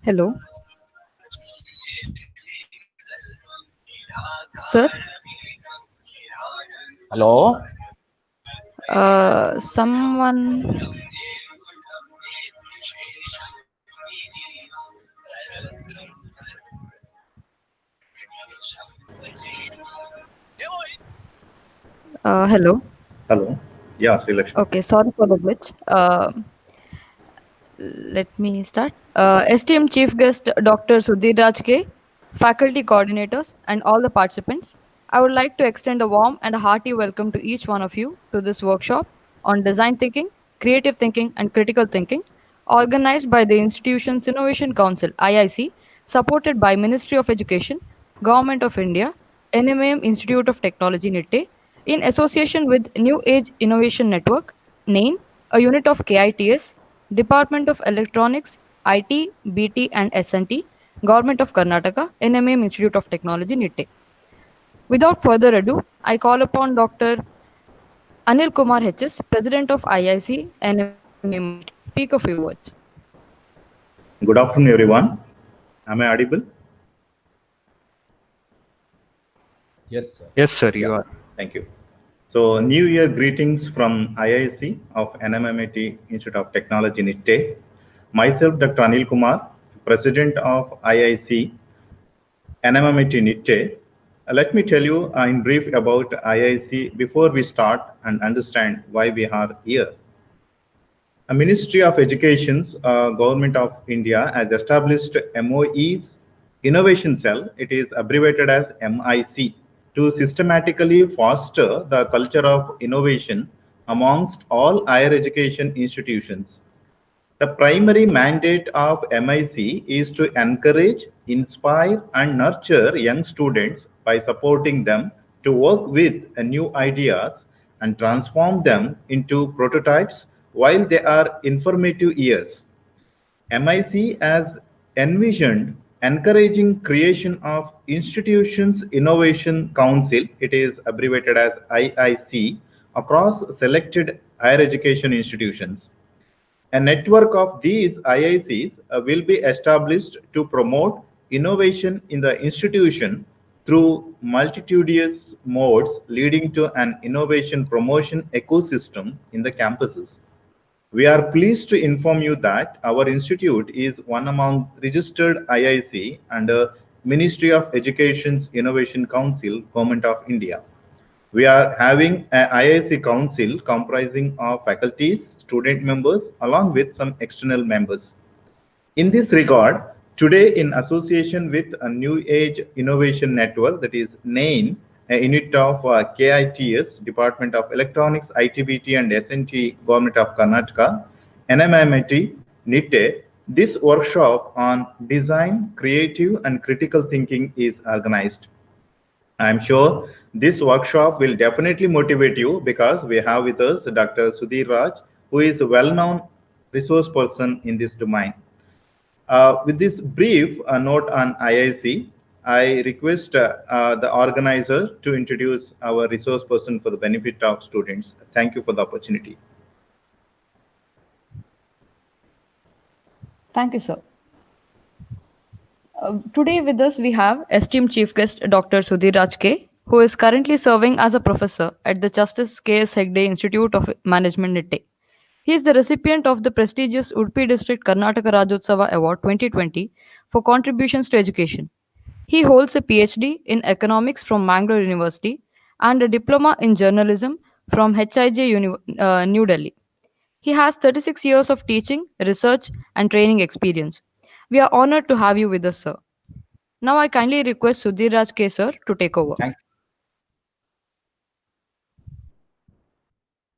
Hello, sir. Hello. Someone. Hello. Hello. Yeah, Srilakshmi. Okay, sorry for the glitch. Let me start. Esteemed Chief Guest Dr. Sudhir Raj K, faculty coordinators, and all the participants, I would like to extend a warm and a hearty welcome to each one of you to this workshop on design thinking, creative thinking, and critical thinking, organized by the institution's Innovation Council (IIC), supported by Ministry of Education, Government of India, NMAM Institute of Technology Nitte, in association with New Age Innovation Network (NAIN), a unit of KITS, Department of Electronics, IT, BT and S&T, Government of Karnataka, NMAM Institute of Technology, Nitte. Without further ado, I call upon Dr. Anil Kumar HS, President of IIC NMAM, speak a few words. Good afternoon, everyone. Am I audible? Yes, sir. Yes, sir, you are. Thank you. So, New Year greetings from IIC of NMAMIT Institute of Technology, Nitte. Myself, Dr. Anil Kumar, President of IIC NMAMIT Nitte. Let me tell you in brief about IIC before we start and understand why we are here. A Ministry of Education's Government of India has established MOE's Innovation Cell. It is abbreviated as MIC to systematically foster the culture of innovation amongst all higher education institutions. The primary mandate of MIC is to encourage, inspire, and nurture young students by supporting them to work with new ideas and transform them into prototypes while they are informative years. MIC has envisioned encouraging creation of Institutions Innovation Council, it is abbreviated as IIC, across selected higher education institutions. A network of these IICs will be established to promote innovation in the institution through multitudinous modes, leading to an innovation promotion ecosystem in the campuses. We are pleased to inform you that our institute is one among registered IIC under Ministry of Education's Innovation Council, Government of India. We are having an IIC council comprising of faculties, student members, along with some external members. In this regard, today in association with a New Age Innovation Network, that is NAIN, a unit of KITS, Department of Electronics, ITBT and SNT, Government of Karnataka, NMAMIT, Nitte, this workshop on design, creative and critical thinking is organized. I'm sure this workshop will definitely motivate you because we have with us Dr. Sudhir Raj, who is a well-known resource person in this domain. With this brief note on IIC, I request the organizer to introduce our resource person for the benefit of students. Thank you for the opportunity. Thank you, sir. Today with us we have esteemed Chief Guest Dr. Sudhir Raj K, who is currently serving as a professor at the Justice K.S. Hegde Institute of Management, Nitte. He is the recipient of the prestigious Udupi District Karnataka Rajyotsava Award 2020 for contributions to education. He holds a PhD in economics from Mangalore University and a diploma in journalism from New Delhi. He has 36 years of teaching, research, and training experience. We are honored to have you with us, sir. Now I kindly request Sudhir Raj K, sir, to take over.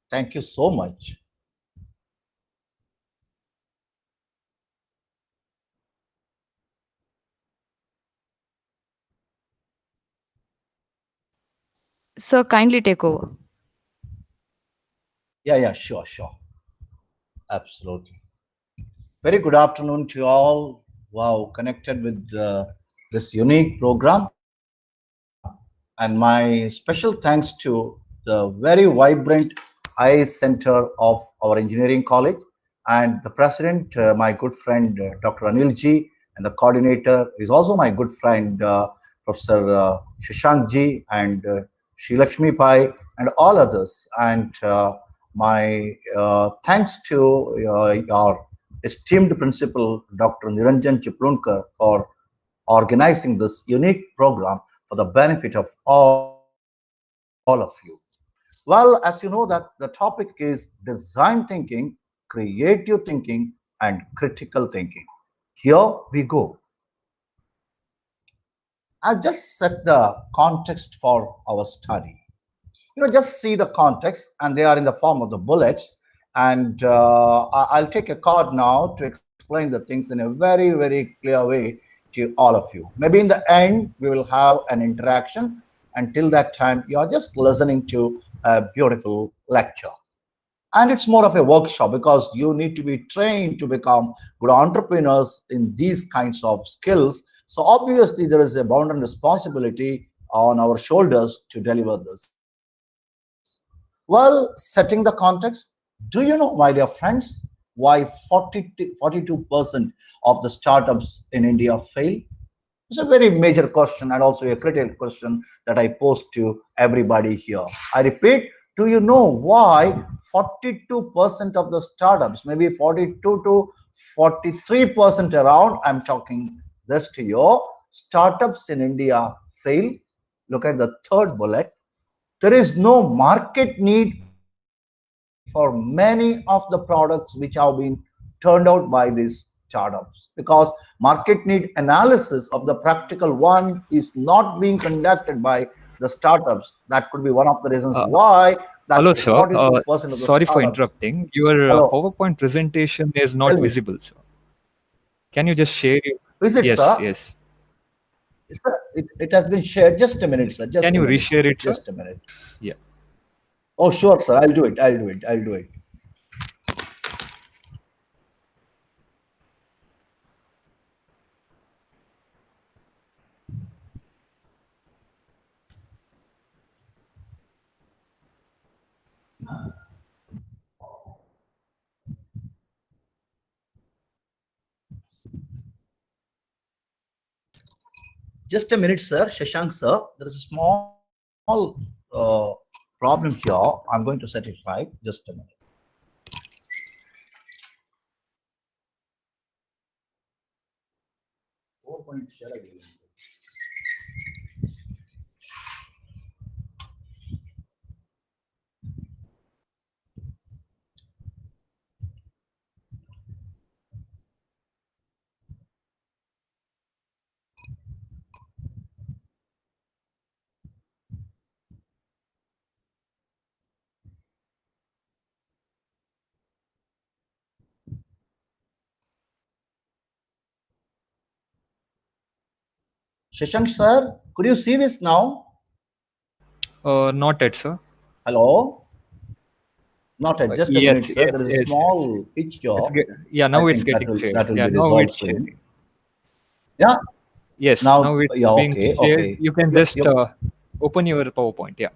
Thank you so much. Sir, kindly take over. Yeah, sure. Absolutely. Very good afternoon to you all. Wow, connected with this unique program. And my special thanks to the very vibrant IIC Center of our engineering college and the president, my good friend, Dr. Anil ji, and the coordinator is also my good friend, Professor Shashank ji, and Sri Lakshmi Pai, and all others. And my thanks to our esteemed principal, Dr. Niranjan Chiplunkar, for organizing this unique program for the benefit of all of you. Well, as you know that the topic is design thinking, creative thinking, and critical thinking. Here we go. I've just set the context for our study. Just see the context, and they are in the form of the bullets. And I'll take a card now to explain the things in a very, very clear way to all of you. Maybe in the end, we will have an interaction. Until that time, you're just listening to a beautiful lecture. And it's more of a workshop because you need to be trained to become good entrepreneurs in these kinds of skills. So obviously, there is a bound and responsibility on our shoulders to deliver this. Well, setting the context, do you know, my dear friends, why 42% of the startups in India fail? It's a very major question and also a critical question that I pose to everybody here. I repeat, do you know why 42% of the startups, maybe 42 to 43% around, I'm talking this to you, startups in India fail? Look at the third bullet. There is no market need for many of the products which have been turned out by these startups, because market need analysis of the practical one is not being conducted by the startups. That could be one of the reasons Uh, why that Hello, sir. 42% of the Sorry for startups. interrupting. Your Hello, PowerPoint presentation is tell not me, visible, sir. Can you just share your... is it, Yes, sir? yes. It has been shared. Just a minute, sir. Just Can a you minute. reshare it, sir? Just a minute. Yeah. Oh, sure, sir. I'll do it. Just a minute, sir. Shashank, sir. There is a small problem here. I'm going to set it right. Just a minute. PowerPoint share again. Shashank, sir, could you see this now? Not yet, sir. Hello? Not yet. Just a minute, Yes, sir. There is a yes. small pitch here. Yeah, I now it's think that getting shared. will Yeah, be now resolved it's soon. sharing. Yeah. Yes, Now, now it's yeah. being Okay. shared. Okay. You can just open your PowerPoint. Yeah.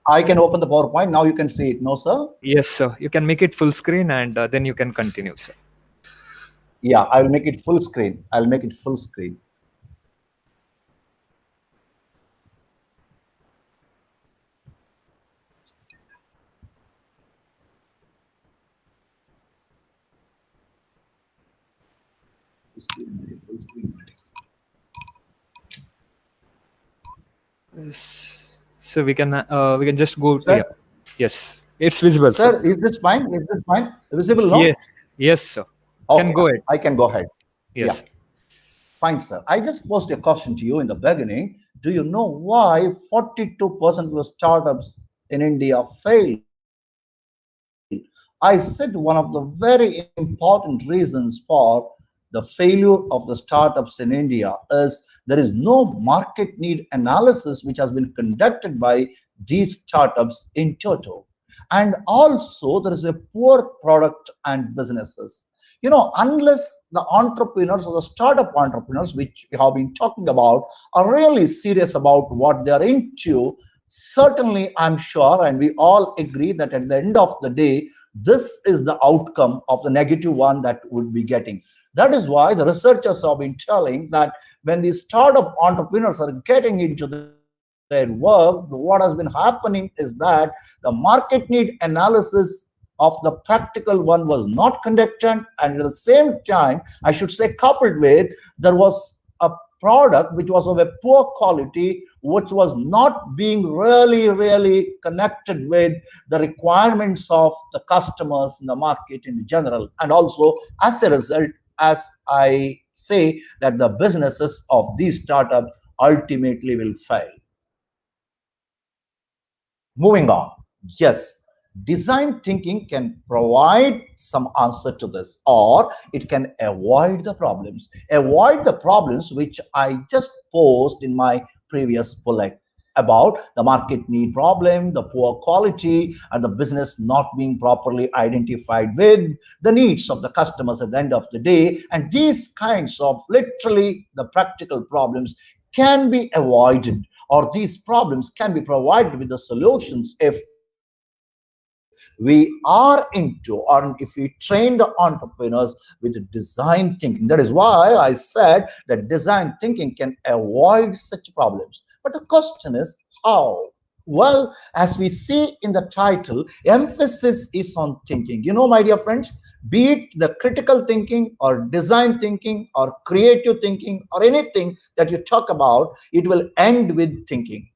I can open the PowerPoint. Now you can see it. No, sir? Yes, sir. You can make it full screen and then you can continue, sir. Yeah, I will make it full screen. I'll make it full screen. So we can just go to, Sir? yeah. Yes, it's visible, sir. Sir, is this fine? Is this fine? Visible, no? Yes, sir. Okay, Can go ahead. I can go ahead. Yes. Yeah. Fine, sir. I just posed a question to you in the beginning. Do you know why 42% of the startups in India fail? I said one of the very important reasons for the failure of the startups in India is there is no market need analysis which has been conducted by these startups in total. And also there is a poor product and businesses. Unless the entrepreneurs or the startup entrepreneurs, which we have been talking about, are really serious about what they're into, certainly I'm sure, and we all agree that at the end of the day, this is the outcome of the negative one that would be getting. That is why the researchers have been telling that when these startup entrepreneurs are getting into their work, what has been happening is that the market need analysis of the practical one was not conducted, and at the same time, I should say, coupled with, there was a product which was of a poor quality, which was not being really connected with the requirements of the customers in the market in general. And also, as a result, as I say, that the businesses of these startups ultimately will fail. Moving on. Yes, design thinking can provide some answer to this, or it can avoid the problems. Avoid the problems which I just posed in my previous bullet about the market need problem, the poor quality, and the business not being properly identified with the needs of the customers at the end of the day. And these kinds of literally the practical problems can be avoided, or these problems can be provided with the solutions if we are into, or if we train the entrepreneurs with design thinking. That is why I said that design thinking can avoid such problems. But the question is how? Well, as we see in the title, emphasis is on thinking. My dear friends, be it the critical thinking or design thinking or creative thinking or anything that you talk about, it will end with thinking.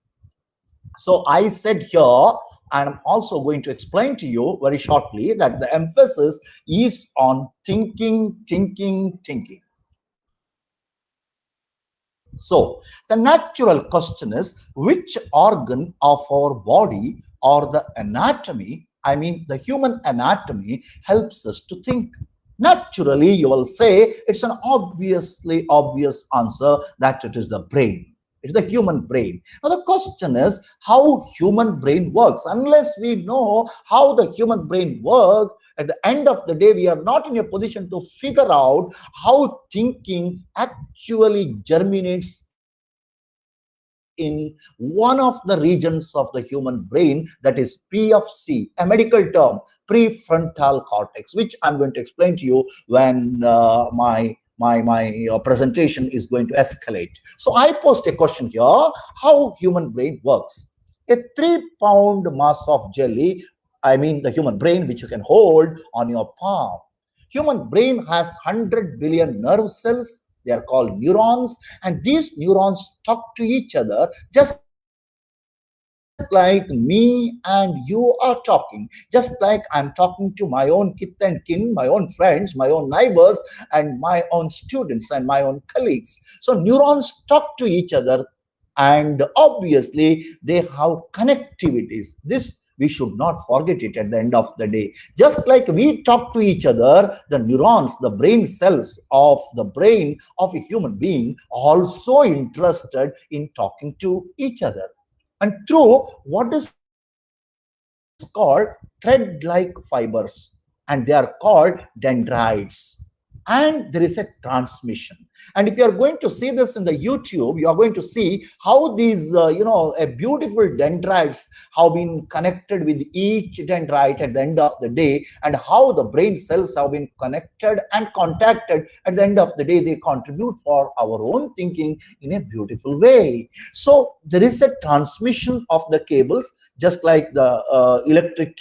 So I said here, and I'm also going to explain to you very shortly, that the emphasis is on thinking. So the natural question is, which organ of our body or the anatomy, I mean the human anatomy, helps us to think? Naturally, you will say it's an obvious answer that it is the brain. It's the human brain. Now the question is how human brain works. Unless we know how the human brain works, at the end of the day, we are not in a position to figure out how thinking actually germinates in one of the regions of the human brain, that is PFC, a medical term, prefrontal cortex, which I'm going to explain to you when my presentation is going to escalate. So I posed a question here, how human brain works. A 3-pound mass of jelly, I mean the human brain, which you can hold on your palm. Human brain has 100 billion nerve cells. They are called neurons, and these neurons talk to each other just like me and you are talking, just like I'm talking to my own kith and kin, my own friends, my own neighbors, and my own students and my own colleagues. So neurons talk to each other, and obviously they have connectivities. This we should not forget it at the end of the day. Just like we talk to each other, the neurons, the brain cells of the brain of a human being, are also interested in talking to each other. And through what is called thread-like fibers, and they are called dendrites. And there is a transmission. And if you are going to see this in the YouTube, you are going to see how these, beautiful dendrites have been connected with each dendrite at the end of the day, and how the brain cells have been connected and contacted at the end of the day. They contribute for our own thinking in a beautiful way. So there is a transmission of the cables, just like the electric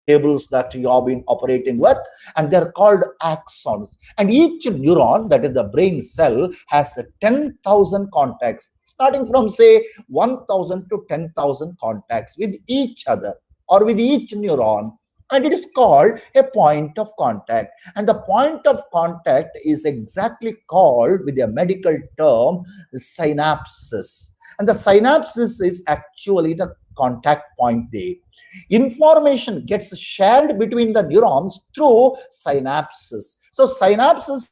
cables that you have been operating with, and they're called axons. And each neuron, that is the brain cell, has 10,000 contacts, starting from say 1,000 to 10,000 contacts with each other or with each neuron. And it is called a point of contact. And the point of contact is exactly called, with a medical term, synapses. And the synapses is actually the contact point there. Information gets shared between the neurons through synapses. So synapses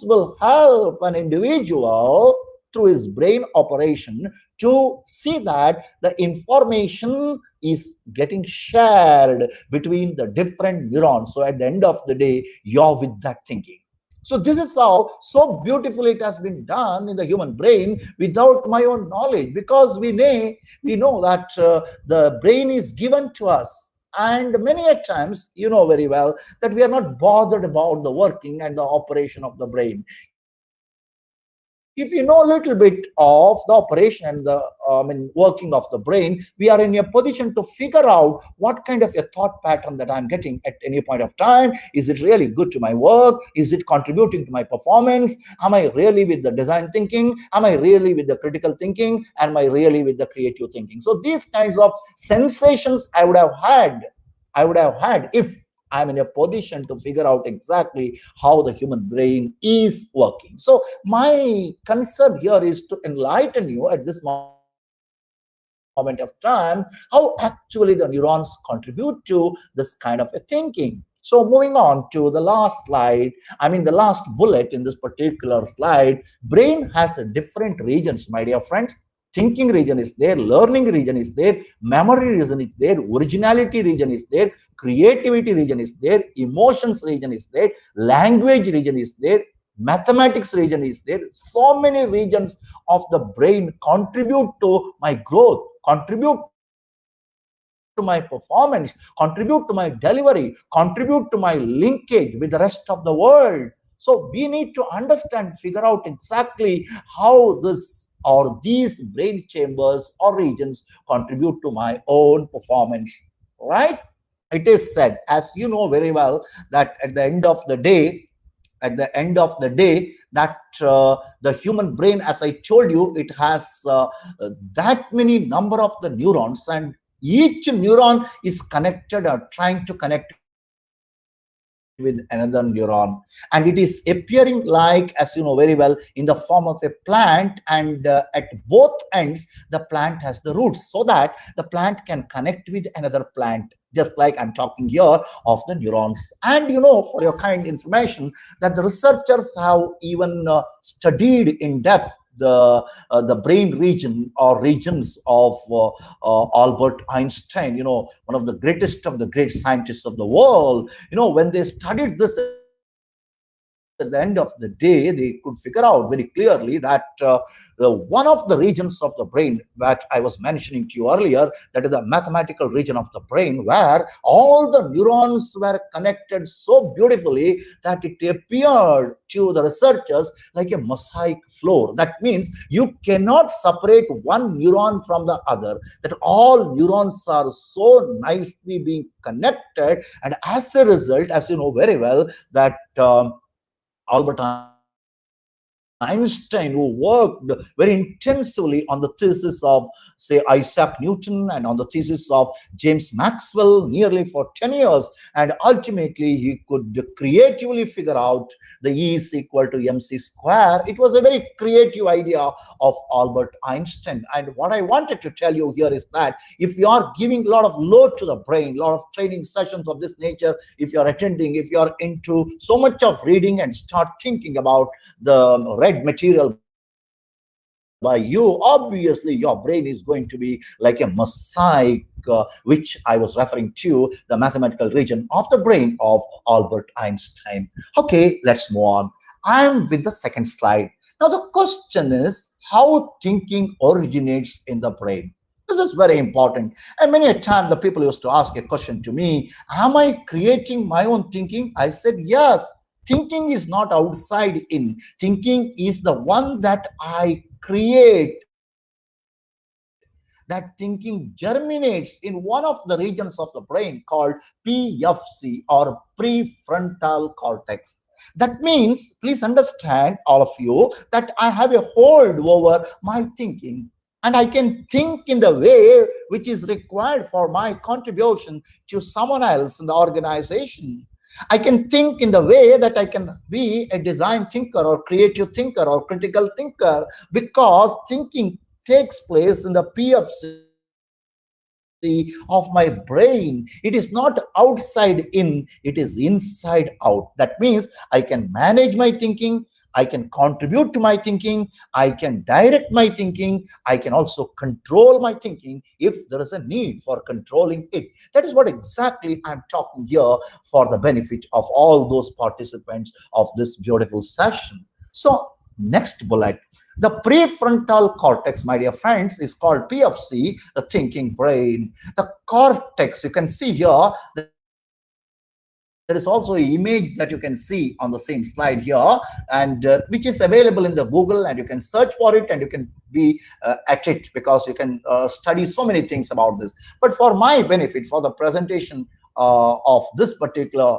will help an individual through his brain operation to see that the information is getting shared between the different neurons. So at the end of the day, you're with that thinking. So this is how so beautifully it has been done in the human brain without my own knowledge, because we know that the brain is given to us. And many a times, you know very well that we are not bothered about the working and the operation of the brain. If you know a little bit of the operation and the working of the brain, we are in a position to figure out what kind of a thought pattern that I'm getting at any point of time. Is it really good to my work? Is it contributing to my performance? Am I really with the design thinking? Am I really with the critical thinking? Am I really with the creative thinking? So these kinds of sensations I would have had if I'm in a position to figure out exactly how the human brain is working. So my concern here is to enlighten you at this moment of time how actually the neurons contribute to this kind of a thinking. So moving on to the last slide, the last bullet in this particular slide, brain has different regions, my dear friends. Thinking region is there, learning region is there, memory region is there, originality region is there, creativity region is there, emotions region is there, language region is there, mathematics region is there. So many regions of the brain contribute to my growth, contribute to my performance, contribute to my delivery, contribute to my linkage with the rest of the world. So we need to understand, figure out exactly how this or these brain chambers or regions contribute to my own performance, right? It is said, as you know very well, that at the end of the day, that the human brain, as I told you, it has that many number of the neurons, and each neuron is connected or trying to connect with another neuron, and it is appearing like, as you know very well, in the form of a plant, and at both ends the plant has the roots, so that the plant can connect with another plant, just like I'm talking here of the neurons. And you know, for your kind information, that the researchers have even studied in depth the brain region or regions of Albert Einstein, one of the greatest of the great scientists of the world. When they studied this, at the end of the day, they could figure out very clearly that one of the regions of the brain that I was mentioning to you earlier, that is the mathematical region of the brain, where all the neurons were connected so beautifully that it appeared to the researchers like a mosaic floor. That means you cannot separate one neuron from the other, that all neurons are so nicely being connected, and as a result, as you know very well, that Albert Einstein, who worked very intensively on the thesis of, say, Isaac Newton and on the thesis of James Maxwell nearly for 10 years. And ultimately, he could creatively figure out the E is equal to mc square. It was a very creative idea of Albert Einstein. And what I wanted to tell you here is that if you are giving a lot of load to the brain, a lot of training sessions of this nature, if you are attending, if you are into so much of reading and start thinking about the read material by you, obviously your brain is going to be like a mosaic, which I was referring to, the mathematical region of the brain of Albert Einstein. Okay, let's move on. I'm with the second slide. Now the question is how thinking originates in the brain. This is very important. And many a time the people used to ask a question to me, am I creating my own thinking? I said, yes. Thinking is not outside in. Thinking is the one that I create. That thinking germinates in one of the regions of the brain called PFC, or Prefrontal Cortex. That means, please understand, all of you, that I have a hold over my thinking. And I can think in the way which is required for my contribution to someone else in the organization. I can think in the way that I can be a design thinker or creative thinker or critical thinker, because thinking takes place in the PFC of my brain. It is not outside in, it is inside out. That means I can manage my thinking, I can contribute to my thinking, I can direct my thinking, I can also control my thinking if there is a need for controlling it. That is what exactly I'm talking here for the benefit of all those participants of this beautiful session. So, next bullet, the prefrontal cortex, my dear friends, is called PFC, the thinking brain. The cortex, you can see here, there is also an image that you can see on the same slide here, and which is available in the Google, and you can search for it and you can be at it, because you can study so many things about this. But for my benefit, for the presentation of this particular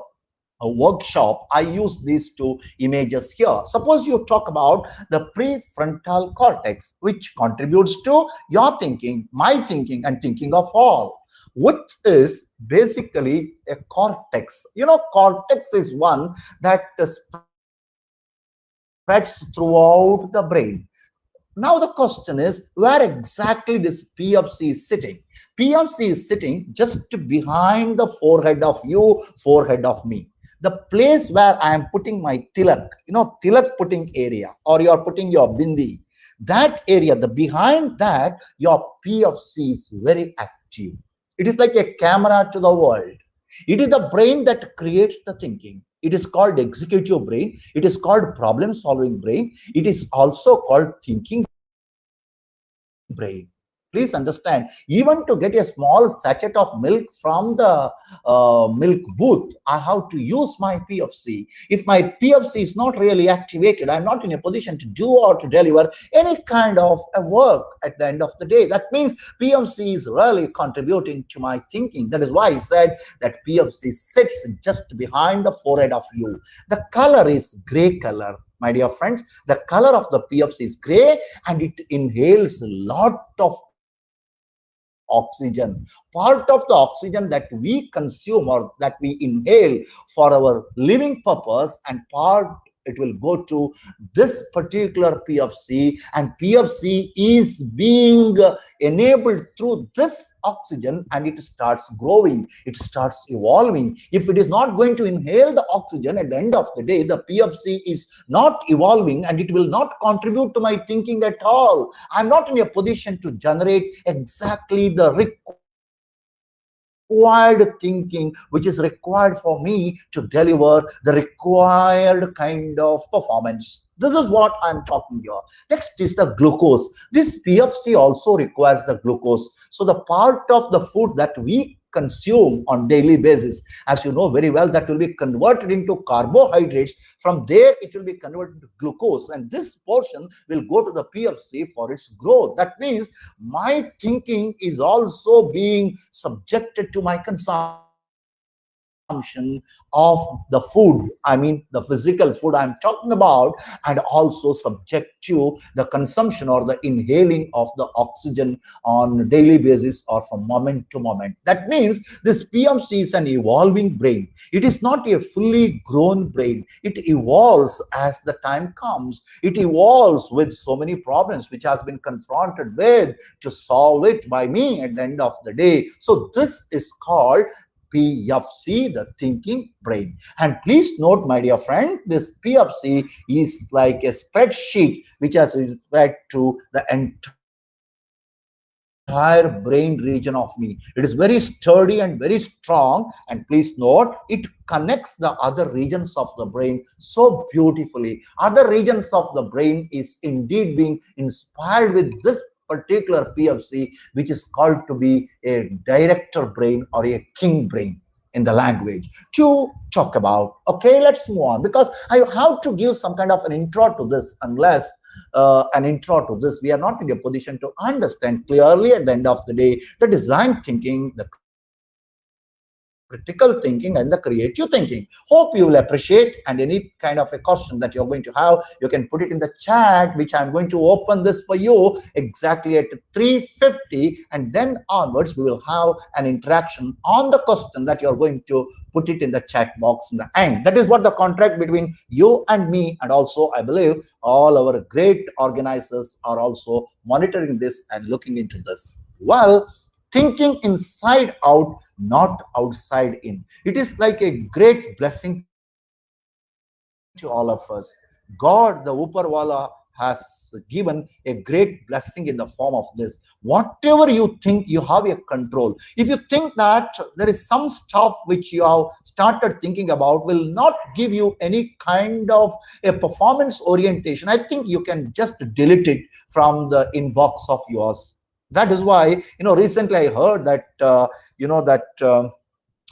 workshop, I use these two images here. Suppose you talk about the prefrontal cortex, which contributes to your thinking, my thinking, and thinking of all, which is basically a cortex. You know, cortex is one that spreads throughout the brain. Now the question is, where exactly this PFC is sitting? PFC is sitting just behind the forehead of you, forehead of me. The place where I am putting my tilak, you know, tilak putting area, or you are putting your bindi, that area, the behind that, your PFC is very active. It is like a camera to the world. It is the brain that creates the thinking. It is called executive brain. It is called problem solving brain. It is also called thinking brain. Please understand, even to get a small sachet of milk from the milk booth, I have to use my PFC. If my PFC is not really activated, I'm not in a position to do or to deliver any kind of a work at the end of the day. That means PFC is really contributing to my thinking. That is why I said that PFC sits just behind the forehead of you. The color is gray color. My dear friends, the color of the PFC is gray, and it inhales a lot of oxygen. Part of the oxygen that we consume or that we inhale for our living purpose, and part it will go to this particular PFC, and PFC is being enabled through this oxygen, and it starts growing, it starts evolving. If it is not going to inhale the oxygen, at the end of the day, the PFC is not evolving, and it will not contribute to my thinking at all. I'm not in a position to generate exactly the required thinking which is required for me to deliver the required kind of performance. This is what I'm talking here. Next is the glucose. This PFC also requires the glucose. So the part of the food that we consume on daily basis, as you know very well, that will be converted into carbohydrates. From there it will be converted to glucose, and this portion will go to the PFC for its growth. That means my thinking is also being subjected to my consumption of the food, I mean the physical food I'm talking about, and also subject to the consumption or the inhaling of the oxygen on a daily basis or from moment to moment. That means this PMC is an evolving brain. It is not a fully grown brain. It evolves as the time comes. It evolves with so many problems which has been confronted with to solve it by me at the end of the day. So this is called PFC, the thinking brain. And please note, my dear friend, this PFC is like a spreadsheet which has spread to the entire brain region of me. It is very sturdy and very strong, and please note, it connects the other regions of the brain so beautifully. Other regions of the brain is indeed being inspired with this particular PFC, which is called to be a director brain or a king brain in the language to talk about. Okay, let's move on, because I have to give some kind of an intro to this. Unless an intro to this, we are not in a position to understand clearly at the end of the day the design thinking, the critical thinking, and the creative thinking. Hope you will appreciate, and any kind of a question that you're going to have, you can put it in the chat, which I'm going to open this for you exactly at 3:50, and then onwards we will have an interaction on the question that you're going to put it in the chat box in the end. That is what the contract between you and me, and also I believe all our great organizers are also monitoring this and looking into this. Well, thinking inside out, not outside in. It is like a great blessing to all of us. God, the Upperwala, has given a great blessing in the form of this. Whatever you think, you have a control. If you think that there is some stuff which you have started thinking about will not give you any kind of a performance orientation, I think you can just delete it from the inbox of yours. That is why, recently I heard that,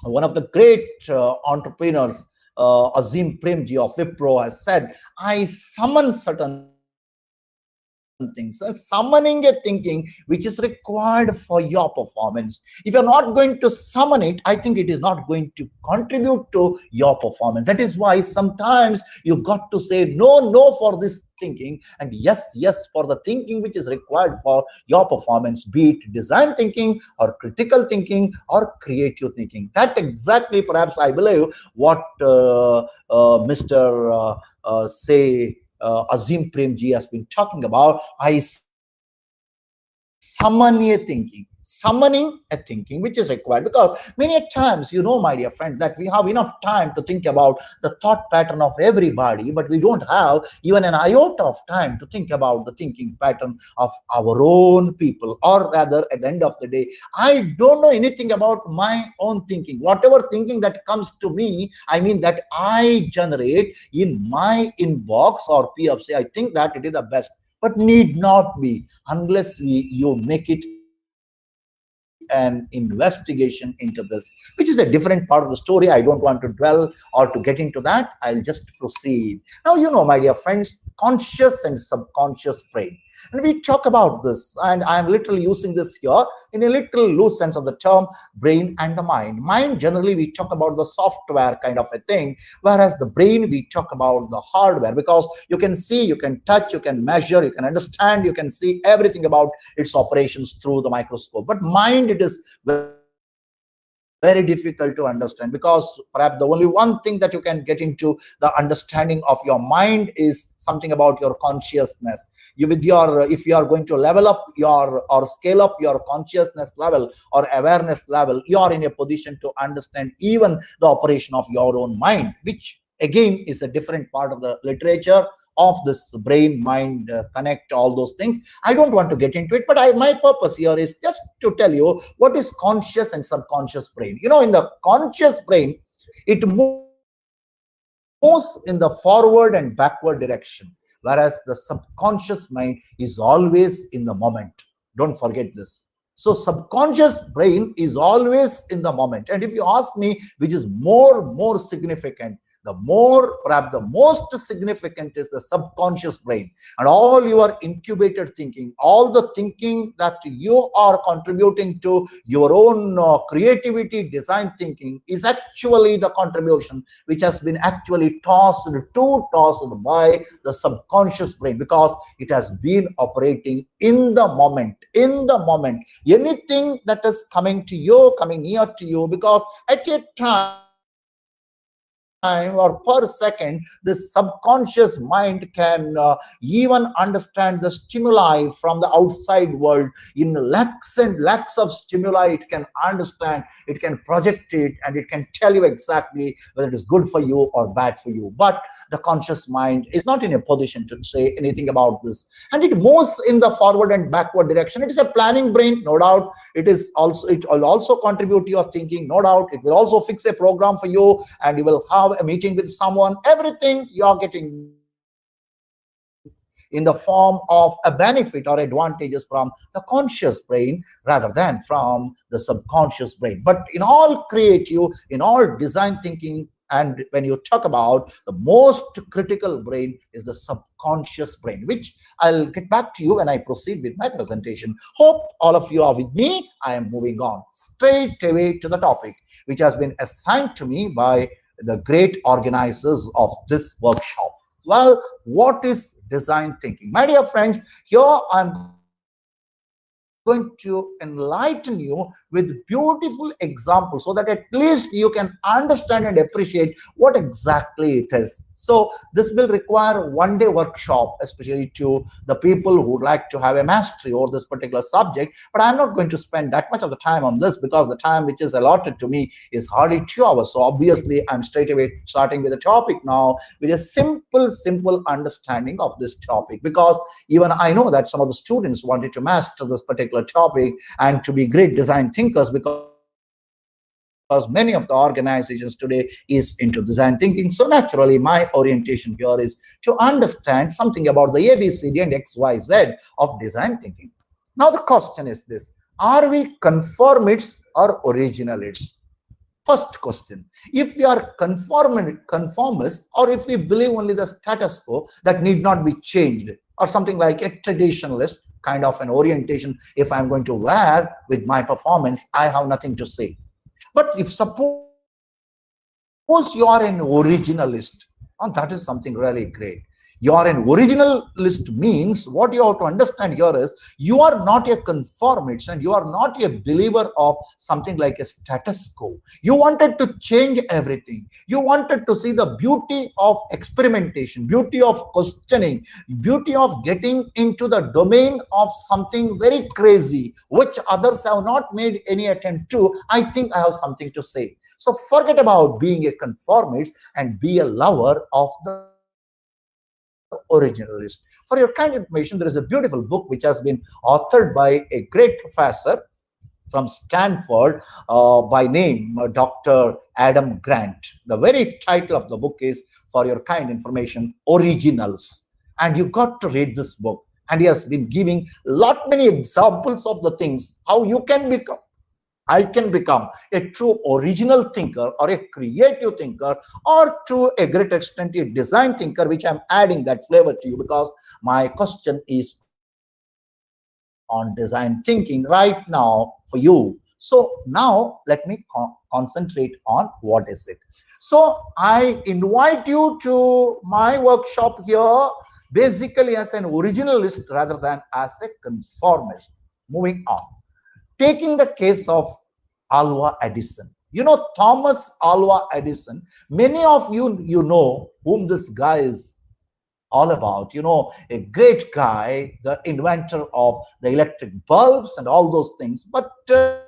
one of the great entrepreneurs, Azim Premji of Wipro, has said, I summon certain things, summoning a thinking which is required for your performance. If you're not going to summon it, I think it is not going to contribute to your performance. That is why sometimes you got to say no for this thinking and yes for the thinking which is required for your performance, be it design thinking or critical thinking or creative thinking. That exactly, perhaps, I believe what Mr. Azim Premji has been talking about. I summoning a thinking which is required, because many times, my dear friend, that we have enough time to think about the thought pattern of everybody, but we don't have even an iota of time to think about the thinking pattern of our own people. Or rather, at the end of the day, I don't know anything about my own thinking. Whatever thinking that comes to me, I mean that I generate in my inbox or PFC, I think that it is the best, but need not be, unless you make it an investigation into this, which is a different part of the story. I don't want to dwell or to get into that. I'll just proceed. Now, my dear friends, conscious and subconscious brain. And we talk about this, and I'm literally using this here in a little loose sense of the term brain and the mind. Mind, generally, we talk about the software kind of a thing, whereas the brain, we talk about the hardware, because you can see, you can touch, you can measure, you can understand, you can see everything about its operations through the microscope. But mind, it is very difficult to understand, because perhaps the only one thing that you can get into the understanding of your mind is something about your consciousness. If you are going to level up or scale up your consciousness level or awareness level, you are in a position to understand even the operation of your own mind, which again is a different part of the literature of this brain mind connect, all those things. I don't want to get into it, but my purpose here is just to tell you what is conscious and subconscious brain. In the conscious brain, it moves in the forward and backward direction, whereas the subconscious mind is always in the moment. Don't forget this. So subconscious brain is always in the moment. And if you ask me which is more significant, perhaps the most significant is the subconscious brain. And all your incubated thinking, all the thinking that you are contributing to your own creativity, design thinking, is actually the contribution which has been actually tossed by the subconscious brain, because it has been operating in the moment. Anything that is coming near to you, because at a time or per second, the subconscious mind can even understand the stimuli from the outside world. In lakhs and lakhs of stimuli, it can understand, it can project it, and it can tell you exactly whether it is good for you or bad for you. But the conscious mind is not in a position to say anything about this, and it moves in the forward and backward direction. It is a planning brain, no doubt. It will also contribute to your thinking, no doubt. It will also fix a program for you, and you will have a meeting with someone. Everything you're getting in the form of a benefit or advantages from the conscious brain rather than from the subconscious brain. But in all creative, in all design thinking, and when you talk about the most critical brain is the subconscious brain, which I'll get back to you when I proceed with my presentation. Hope all of you are with me. I am moving on straight away to the topic which has been assigned to me by the great organizers of this workshop. Well, what is design thinking? My dear friends, here I'm going to enlighten you with beautiful examples so that at least you can understand and appreciate what exactly it is. So this will require one-day workshop, especially to the people who would like to have a mastery over this particular subject. But I'm not going to spend that much of the time on this because the time which is allotted to me is hardly 2 hours. So obviously, I'm straight away starting with the topic now with a simple understanding of this topic, because even I know that some of the students wanted to master this particular topic and to be great design thinkers, because many of the organizations today is into design thinking. So naturally, my orientation here is to understand something about the ABCD and XYZ of design thinking. Now the question is this: are we conformists or originalists? First question: if we are conformists, or if we believe only the status quo that need not be changed, or something like a traditionalist kind of an orientation, if I'm going to wear with my performance, I have nothing to say. But if suppose you are an originalist, and that is something really great. You are an originalist means what you have to understand here is you are not a conformist and you are not a believer of something like a status quo. You wanted to change everything. You wanted to see the beauty of experimentation, beauty of questioning, beauty of getting into the domain of something very crazy, which others have not made any attempt to. I think I have something to say. So forget about being a conformist and be a lover of the originalist. For your kind information, there is a beautiful book which has been authored by a great professor from Stanford by name Dr. Adam Grant. The very title of the book is, for your kind information, Originals. And you got to read this book. And he has been giving many examples of the things, how you can become. I can become a true original thinker or a creative thinker, or to a great extent a design thinker, which I'm adding that flavor to you because my question is on design thinking right now for you. So now let me concentrate on what is it. So I invite you to my workshop here basically as an originalist rather than as a conformist. Moving on. Taking the case of Alva Edison. You know Thomas Alva Edison. Many of you know whom this guy is all about. You know, a great guy, the inventor of the electric bulbs and all those things. But you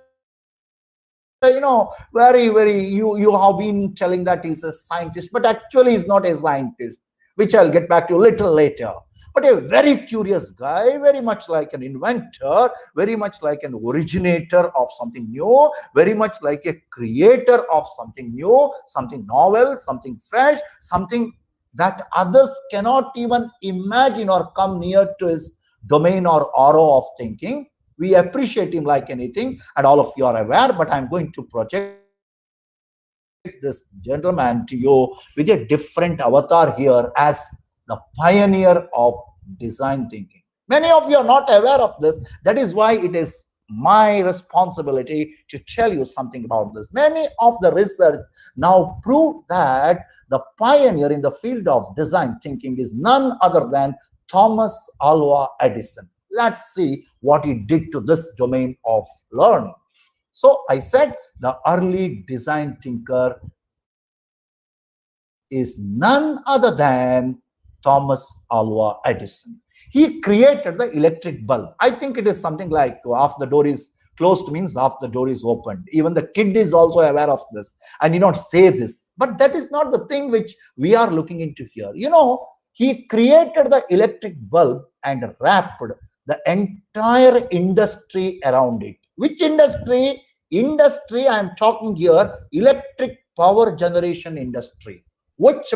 know, you have been telling that he's a scientist, but actually he's not a scientist, which I'll get back to a little later. But a very curious guy, very much like an inventor, very much like an originator of something new, very much like a creator of something new, something novel, something fresh, something that others cannot even imagine or come near to his domain or aura of thinking. We appreciate him like anything, and all of you are aware, but I'm going to project this gentleman to you with a different avatar here as the pioneer of design thinking. Many of you are not aware of this. That is why it is my responsibility to tell you something about this. Many of the research now prove that the pioneer in the field of design thinking is none other than Thomas Alva Edison. Let's see what he did to this domain of learning. So I said the early design thinker is none other than Thomas Alva Edison. He created the electric bulb. I think it is something like half the door is closed means half the door is opened. Even the kid is also aware of this and you not say this. But that is not the thing which we are looking into here. You know, he created the electric bulb and wrapped the entire industry around it. Which industry? Industry I am talking here, electric power generation industry, which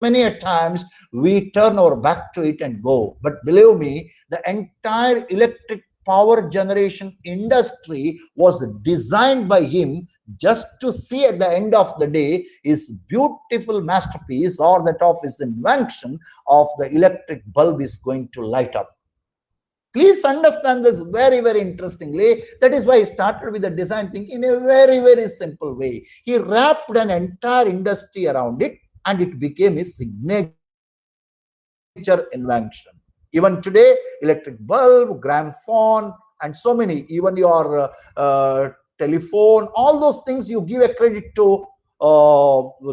many a times we turn our back to it and go. But believe me, the entire electric power generation industry was designed by him just to see at the end of the day his beautiful masterpiece or that of his invention of the electric bulb is going to light up. Please understand this very, very interestingly. That is why he started with the design thinking in a very, very simple way. He wrapped an entire industry around it and it became his signature invention. Even today, electric bulb, gramophone, and so many, even your telephone, all those things you give a credit to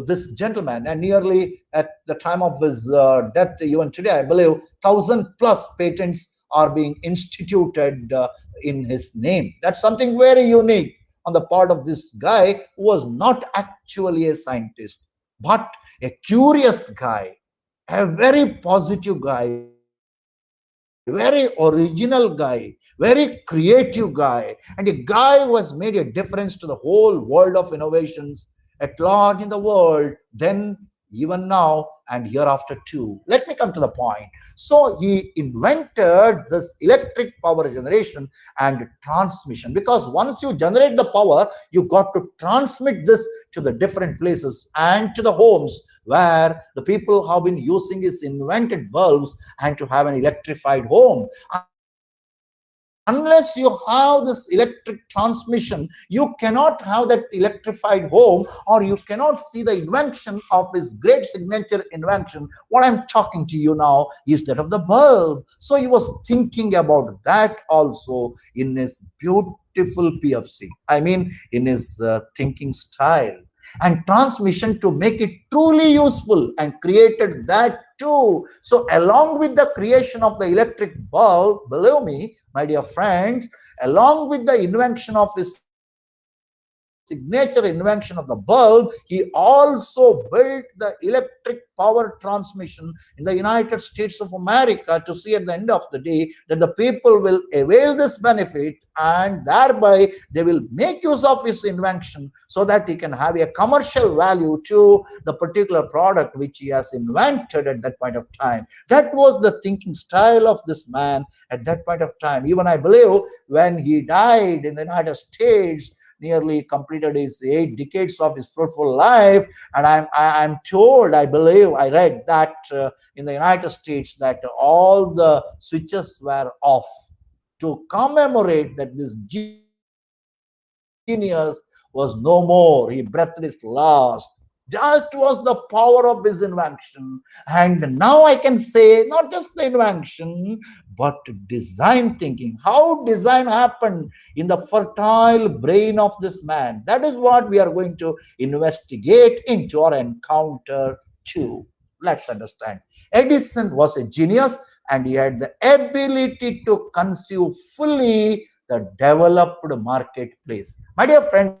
this gentleman, and nearly at the time of his death, even today, I believe 1,000+ patents are being instituted in his name. That's something very unique on the part of this guy who was not actually a scientist, but a curious guy, a very positive guy, very original guy, very creative guy, and a guy who has made a difference to the whole world of innovations at large in the world, then, even now, and hereafter too. Let me come to the point. So he invented this electric power generation and transmission, because once you generate the power, you got to transmit this to the different places and to the homes where the people have been using his invented bulbs, and to have an electrified home. Unless you have this electric transmission, you cannot have that electrified home, or you cannot see the invention of his great signature invention. What I'm talking to you now is that of the bulb. So he was thinking about that also in his beautiful PFC. I mean, in his thinking style. And transmission to make it truly useful, and created that too. So along with the creation of the electric bulb, believe me, my dear friends, along with the invention of this signature invention of the bulb, he also built the electric power transmission in the United States of America, to see at the end of the day that the people will avail this benefit, and thereby they will make use of his invention, so that he can have a commercial value to the particular product which he has invented at that point of time. That was the thinking style of this man at that point of time. Even I believe when he died in the United States, nearly completed his 8 decades of his fruitful life, and I'm told, I believe, I read that in the United States, that all the switches were off to commemorate that this genius was no more. He breathed his last. That was the power of his invention. And now I can say, not just the invention, but design thinking. How design happened in the fertile brain of this man. That is what we are going to investigate into or encounter too. Let's understand. Edison was a genius, and he had the ability to conceive fully the developed marketplace. My dear friends,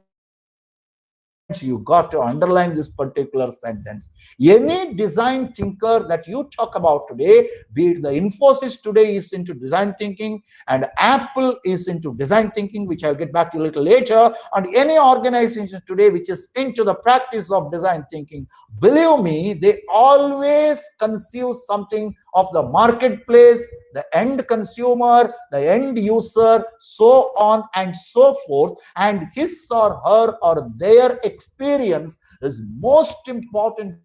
you got to underline this particular sentence. Any design thinker that you talk about today, be it the Infosys today is into design thinking, and Apple is into design thinking, which I'll get back to a little later, and any organization today which is into the practice of design thinking, believe me, they always conceive something of the marketplace, the end consumer, the end user, so on and so forth, and his or her or their experience is most important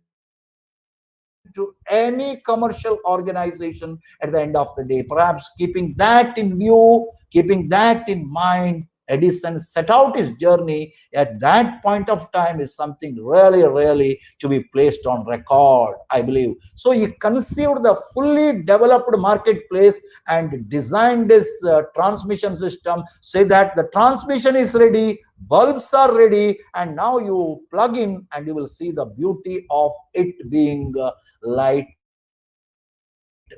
to any commercial organization at the end of the day. Perhaps keeping that in view, keeping that in mind, Edison set out his journey at that point of time is something really, really to be placed on record, I believe. So he conceived the fully developed marketplace and designed this transmission system, say that the transmission is ready, bulbs are ready, and now you plug in and you will see the beauty of it being light,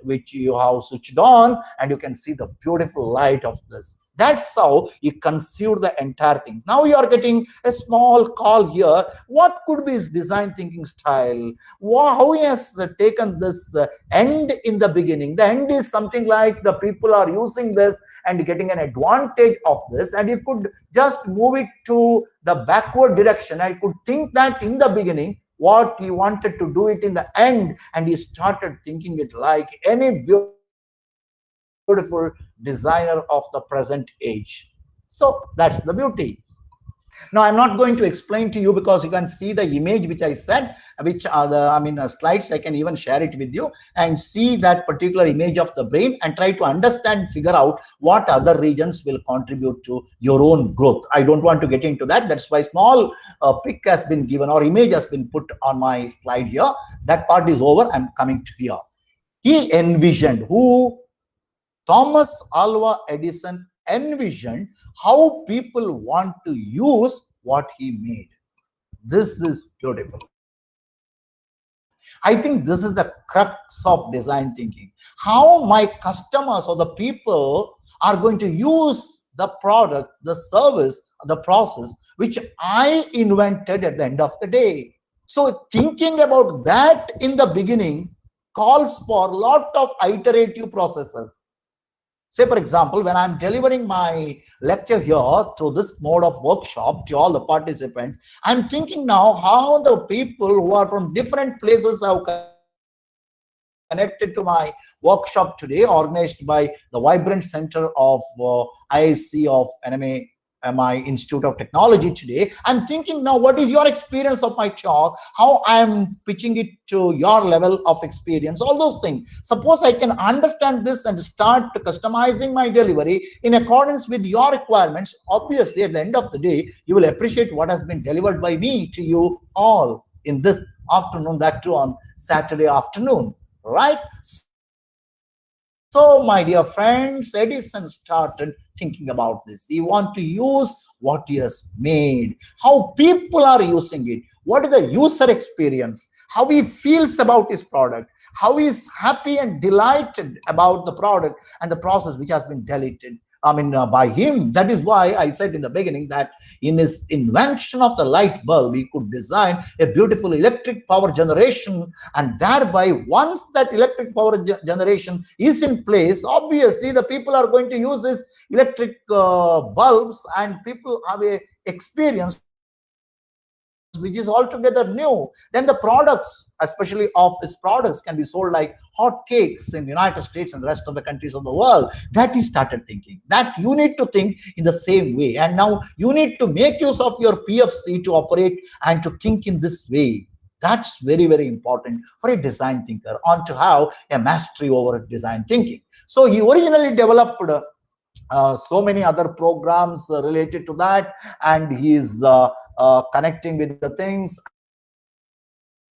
which you have switched on, and you can see the beautiful light of this. That's how he conceived the entire things. Now you are getting a small call here. What could be his design thinking style? How he has taken this end in the beginning. The end is something like the people are using this and getting an advantage of this, and you could just move it to the backward direction. I could think that in the beginning, what he wanted to do it in the end, and he started thinking it like any beautiful designer of the present age. So that's the beauty. Now, I'm not going to explain to you, because you can see the image which I said, which are the, slides. I can even share it with you and see that particular image of the brain and try to understand, figure out what other regions will contribute to your own growth. I don't want to get into that. That's why small pic has been given or image has been put on my slide here. That part is over. I'm coming to here. He envisioned, Thomas Alva Edison envisioned how people want to use what he made. This is beautiful. I think this is the crux of design thinking. How my customers or the people are going to use the product, the service, the process which I invented at the end of the day. So thinking about that in the beginning calls for a lot of iterative processes. Say, for example, when I'm delivering my lecture here through this mode of workshop to all the participants, I'm thinking now how the people who are from different places have connected to my workshop today, organized by the Vibrant Center of IIC of NMAM Institute of Technology today. I'm thinking now, what is your experience of my talk? How I'm pitching it to your level of experience, all those things. Suppose I can understand this and start customizing my delivery in accordance with your requirements. Obviously, at the end of the day, you will appreciate what has been delivered by me to you all in this afternoon, that too on Saturday afternoon, right? So, my dear friends, Edison started thinking about this. He wants to use what he has made, how people are using it, what is the user experience, how he feels about his product, how he is happy and delighted about the product and the process which has been deleted. By him. That is why I said in the beginning that in his invention of the light bulb, he could design a beautiful electric power generation, and thereby once that electric power generation is in place, obviously the people are going to use his electric bulbs, and people have a experience which is altogether new. Then the products, especially of his products, can be sold like hot cakes in the United States and the rest of the countries of the world. That he started thinking. That you need to think in the same way. And now you need to make use of your PFC to operate and to think in this way. That's very, very important for a design thinker on to have a mastery over design thinking. So he originally developed so many other programs related to that, and he is connecting with the things,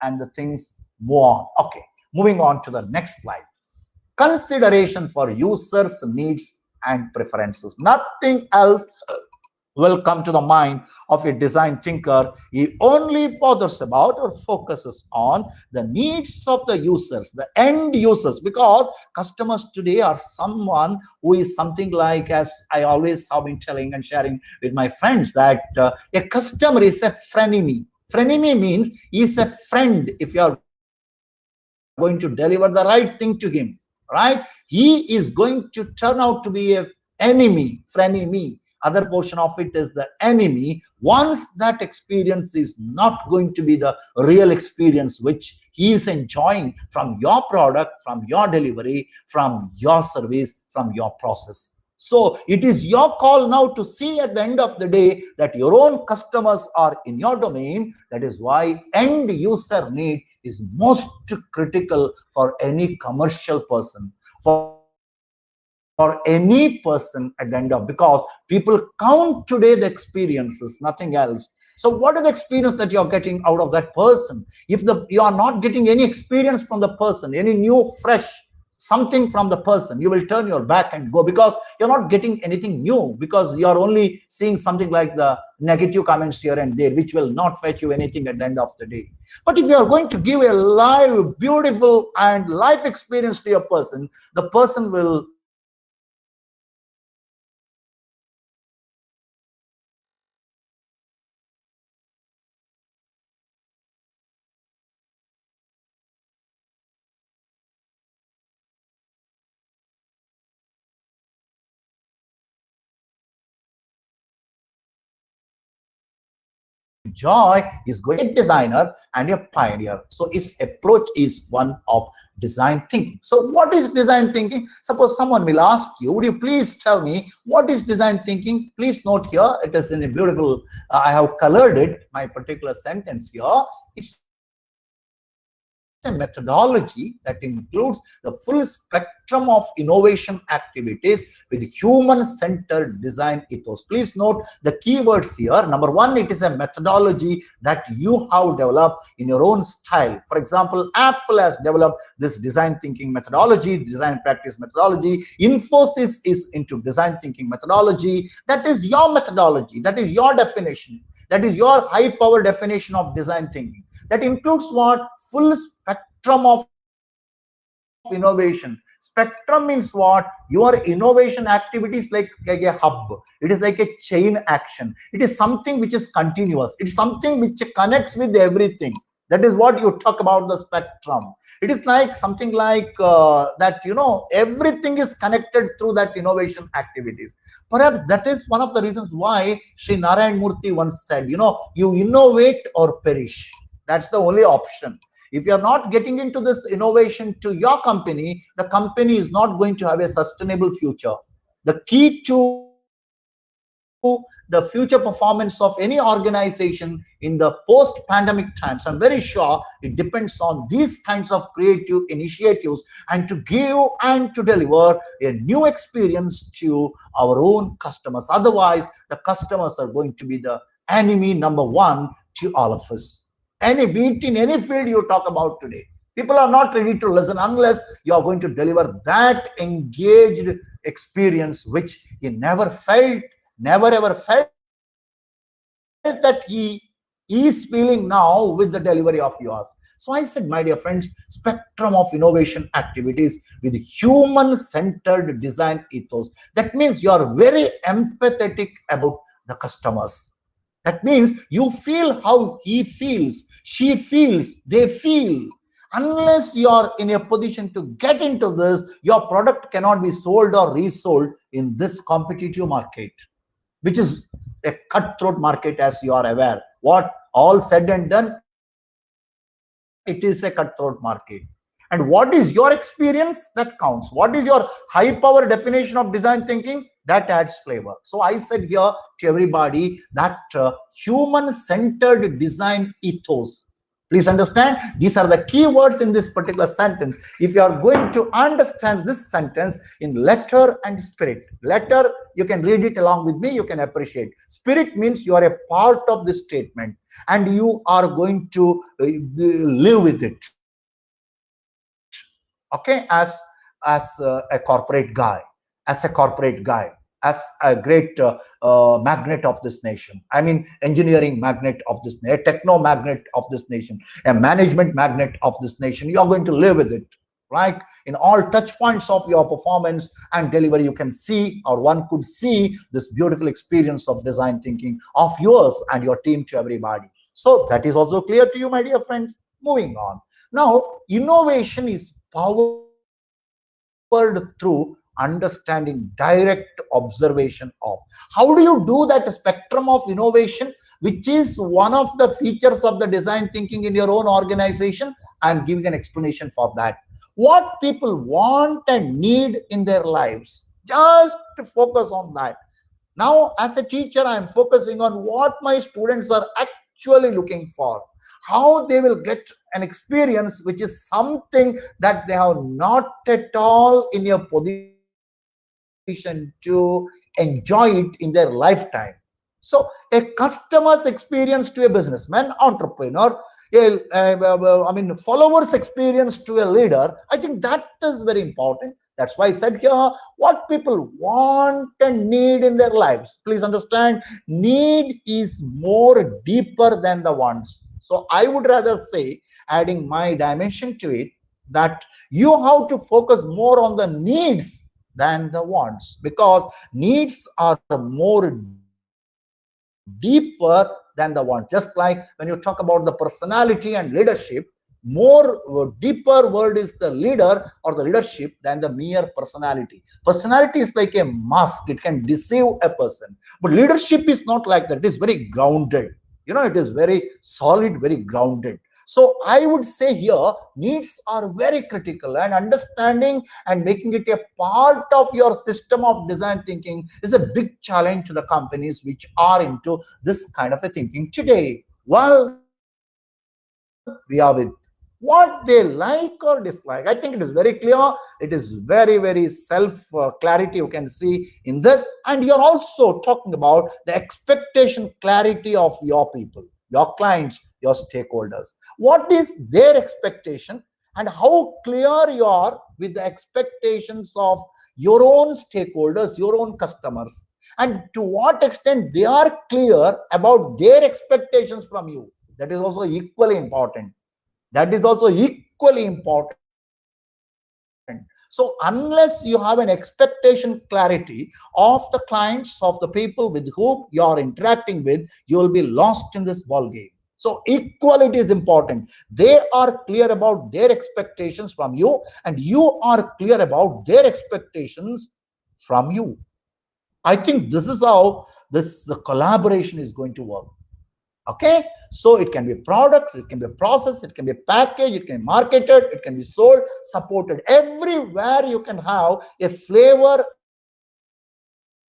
and the things move on. Okay, moving on to the next slide. Consideration for users' needs and preferences. Nothing else will come to the mind of a design thinker. He only bothers about or focuses on the needs of the users, the end users, because customers today are someone who is something like, as I always have been telling and sharing with my friends, that a customer is a frenemy. Frenemy means he is a friend if you are going to deliver the right thing to him, right? He is going to turn out to be an enemy, frenemy. Other portion of it is the enemy. Once that experience is not going to be the real experience which he is enjoying from your product, from your delivery, from your service, from your process. So it is your call now to see at the end of the day that your own customers are in your domain. That is why end user need is most critical for any commercial person, for any person at the end of, because people count today the experiences, nothing else. So what is the experience that you're getting out of that person? If you are not getting any experience from the person, any new, fresh something from the person, you will turn your back and go, because you're not getting anything new, because you're only seeing something like the negative comments here and there, which will not fetch you anything at the end of the day. But if you are going to give a live, beautiful and life experience to your person, the person will enjoy, is going to be a designer and a pioneer. So his approach is one of design thinking. So what is design thinking? Suppose someone will ask you, would you please tell me what is design thinking? Please note here, it is in a beautiful, I have colored it, my particular sentence here. It's a methodology that includes the full spectrum of innovation activities with human-centered design ethos. Please note the keywords here. Number one, it is a methodology that you have developed in your own style. For example, Apple has developed this design thinking methodology, design practice methodology. Infosys is into design thinking methodology. That is your methodology. That is your definition. That is your high power definition of design thinking. That includes what? Full spectrum of innovation. Spectrum means what? Your innovation activities like a hub. It is like a chain action. It is something which is continuous. It is something which connects with everything. That is what you talk about the spectrum. It is like something like that, everything is connected through that innovation activities. Perhaps that is one of the reasons why Sri Narayan Murthy once said, you innovate or perish. That's the only option. If you're not getting into this innovation to your company, the company is not going to have a sustainable future. The key to the future performance of any organization in the post-pandemic times, I'm very sure it depends on these kinds of creative initiatives and to give and to deliver a new experience to our own customers. Otherwise, the customers are going to be the enemy number one to all of us. Be it in any field you talk about today. People are not ready to listen unless you are going to deliver that engaged experience which he never ever felt that he is feeling now with the delivery of yours. So I said, my dear friends, spectrum of innovation activities with human-centered design ethos. That means you are very empathetic about the customers. That means you feel how he feels, she feels, they feel. Unless you are in a position to get into this, your product cannot be sold or resold in this competitive market, which is a cutthroat market, as you are aware. What all said and done, it is a cutthroat market. And what is your experience? That counts. What is your high power definition of design thinking? That adds flavor. So I said here to everybody that human-centered design ethos. Please understand, these are the key words in this particular sentence. If you are going to understand this sentence in letter and spirit, letter, you can read it along with me, you can appreciate. Spirit means you are a part of this statement and you are going to live with it. Okay, as a corporate guy, as a great magnet of this nation. I mean, engineering magnet of this nation, a techno magnet of this nation, a management magnet of this nation. You're going to live with it. Like in all touch points of your performance and delivery, you can see, or one could see, this beautiful experience of design thinking of yours and your team to everybody. So that is also clear to you, my dear friends. Moving on. Now, innovation is powered through understanding, direct observation of. How do you do that spectrum of innovation, which is one of the features of the design thinking in your own organization? I'm giving an explanation for that. What people want and need in their lives, just to focus on that. Now, as a teacher, I'm focusing on what my students are actually looking for, how they will get an experience which is something that they have not at all in a position to enjoy it in their lifetime. So a customer's experience to a businessman, entrepreneur, followers' experience to a leader, I think that is very important. That's why I said here, what people want and need in their lives. Please understand, need is more deeper than the wants. So I would rather say, adding my dimension to it, that you have to focus more on the needs than the wants, because needs are more deeper than the wants. Just like when you talk about the personality and leadership, more deeper word is the leader or the leadership than the mere personality. Personality is like a mask, it can deceive a person, but leadership is not like that. It is very grounded, it is very solid, very grounded. So I would say here, needs are very critical, and understanding and making it a part of your system of design thinking is a big challenge to the companies which are into this kind of a thinking today. Well, we are with what they like or dislike. I think it is very clear. It is very, very self-clarity you can see in this. And you're also talking about the expectation clarity of your people, your clients, your stakeholders. What is their expectation and how clear you are with the expectations of your own stakeholders, your own customers, and to what extent they are clear about their expectations from you. That is also equally important. That is also equally important. So unless you have an expectation clarity of the clients, of the people with whom you are interacting with, you will be lost in this ball game. So equality is important. They are clear about their expectations from you, and you are clear about their expectations from you. I think this is how this collaboration is going to work. Okay, so it can be products, it can be process, it can be packaged, it can be marketed, it can be sold, supported. Everywhere you can have a flavor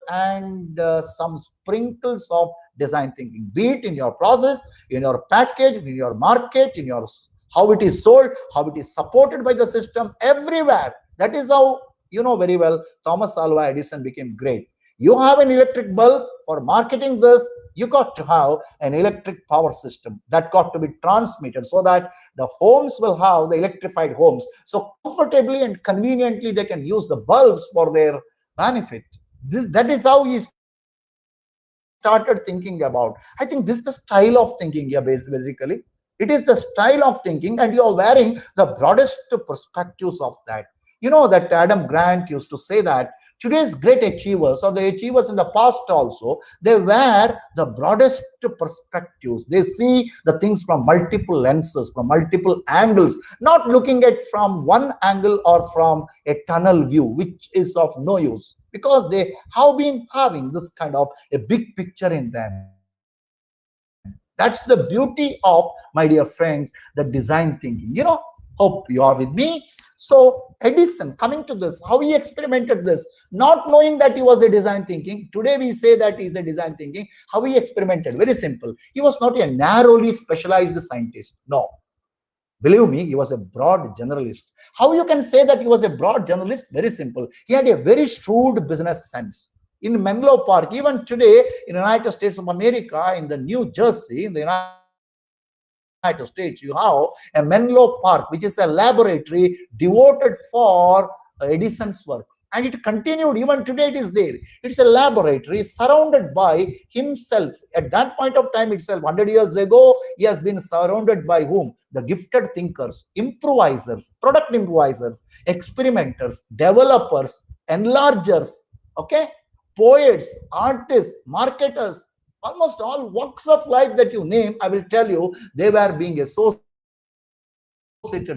and some sprinkles of design thinking, be it in your process, in your package, in your market, in your how it is sold, how it is supported by the system, everywhere. That is how, you know very well, Thomas Alva Edison became great. You have an electric bulb. For marketing this, you got to have an electric power system that got to be transmitted so that the homes will have the electrified homes. So comfortably and conveniently, they can use the bulbs for their benefit. That is how he started thinking about. I think this is the style of thinking here, basically. It is the style of thinking, and you are wearing the broadest perspectives of that. You know that Adam Grant used to say that today's great achievers, or the achievers in the past also, they wear the broadest perspectives. They see the things from multiple lenses, from multiple angles, not looking at from one angle or from a tunnel view, which is of no use, because they have been having this kind of a big picture in them. That's the beauty of, my dear friends, the design thinking. You know, hope you are with me. So Edison, coming to this, how he experimented this, not knowing that he was a design thinking. Today we say that he's a design thinking. How he experimented, very simple. He was not a narrowly specialized scientist. No. Believe me, he was a broad generalist. How you can say that he was a broad generalist? Very simple. He had a very shrewd business sense. In Menlo Park, even today in the United States of America, in the New Jersey, in the United States, you have a Menlo Park, which is a laboratory devoted for Edison's works. And it continued, even today it is there. It's a laboratory surrounded by himself. At that point of time itself, 100 years ago, he has been surrounded by whom? The gifted thinkers, improvisers, product improvisers, experimenters, developers, enlargers, okay? Poets, artists, marketers, almost all walks of life that you name, I will tell you, they were being associated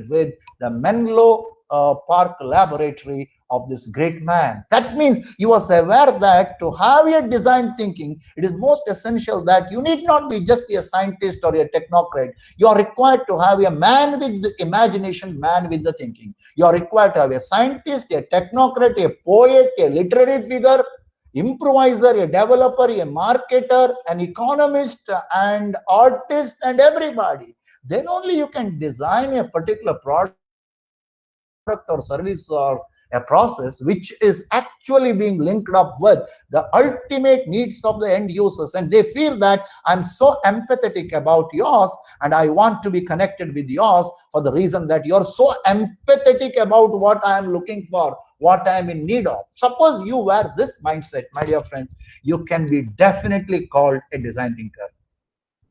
with the Menlo Park laboratory of this great man. That means he was aware that to have a design thinking, it is most essential that you need not be just a scientist or a technocrat. You are required to have a man with the imagination, man with the thinking. You are required to have a scientist, a technocrat, a poet, a literary figure, improviser, a developer, a marketer, an economist, and artist, and everybody. Then only you can design a particular product or service or a process which is actually being linked up with the ultimate needs of the end users. And they feel that I'm so empathetic about yours and I want to be connected with yours for the reason that you're so empathetic about what I am looking for, what I am in need of. Suppose you wear this mindset, my dear friends, you can be definitely called a design thinker.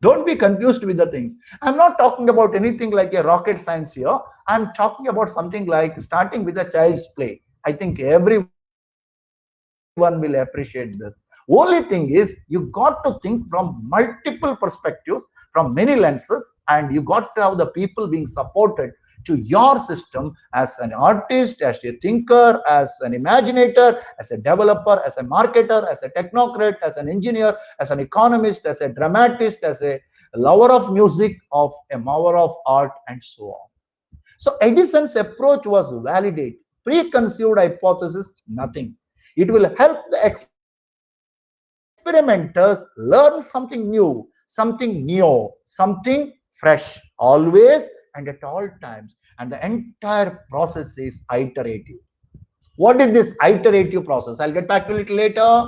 Don't be confused with the things. I'm not talking about anything like a rocket science here. I'm talking about something like starting with a child's play. I think everyone will appreciate this. Only thing is, you got to think from multiple perspectives, from many lenses, and you got to have the people being supported to your system as an artist, as a thinker, as an imaginator, as a developer, as a marketer, as a technocrat, as an engineer, as an economist, as a dramatist, as a lover of music, of a lover of art, and so on. So Edison's approach was validate. Preconceived hypothesis, nothing. It will help the experimenters learn something new, something fresh, always and at all times. And the entire process is iterative. What is this iterative process? I'll get back to it later.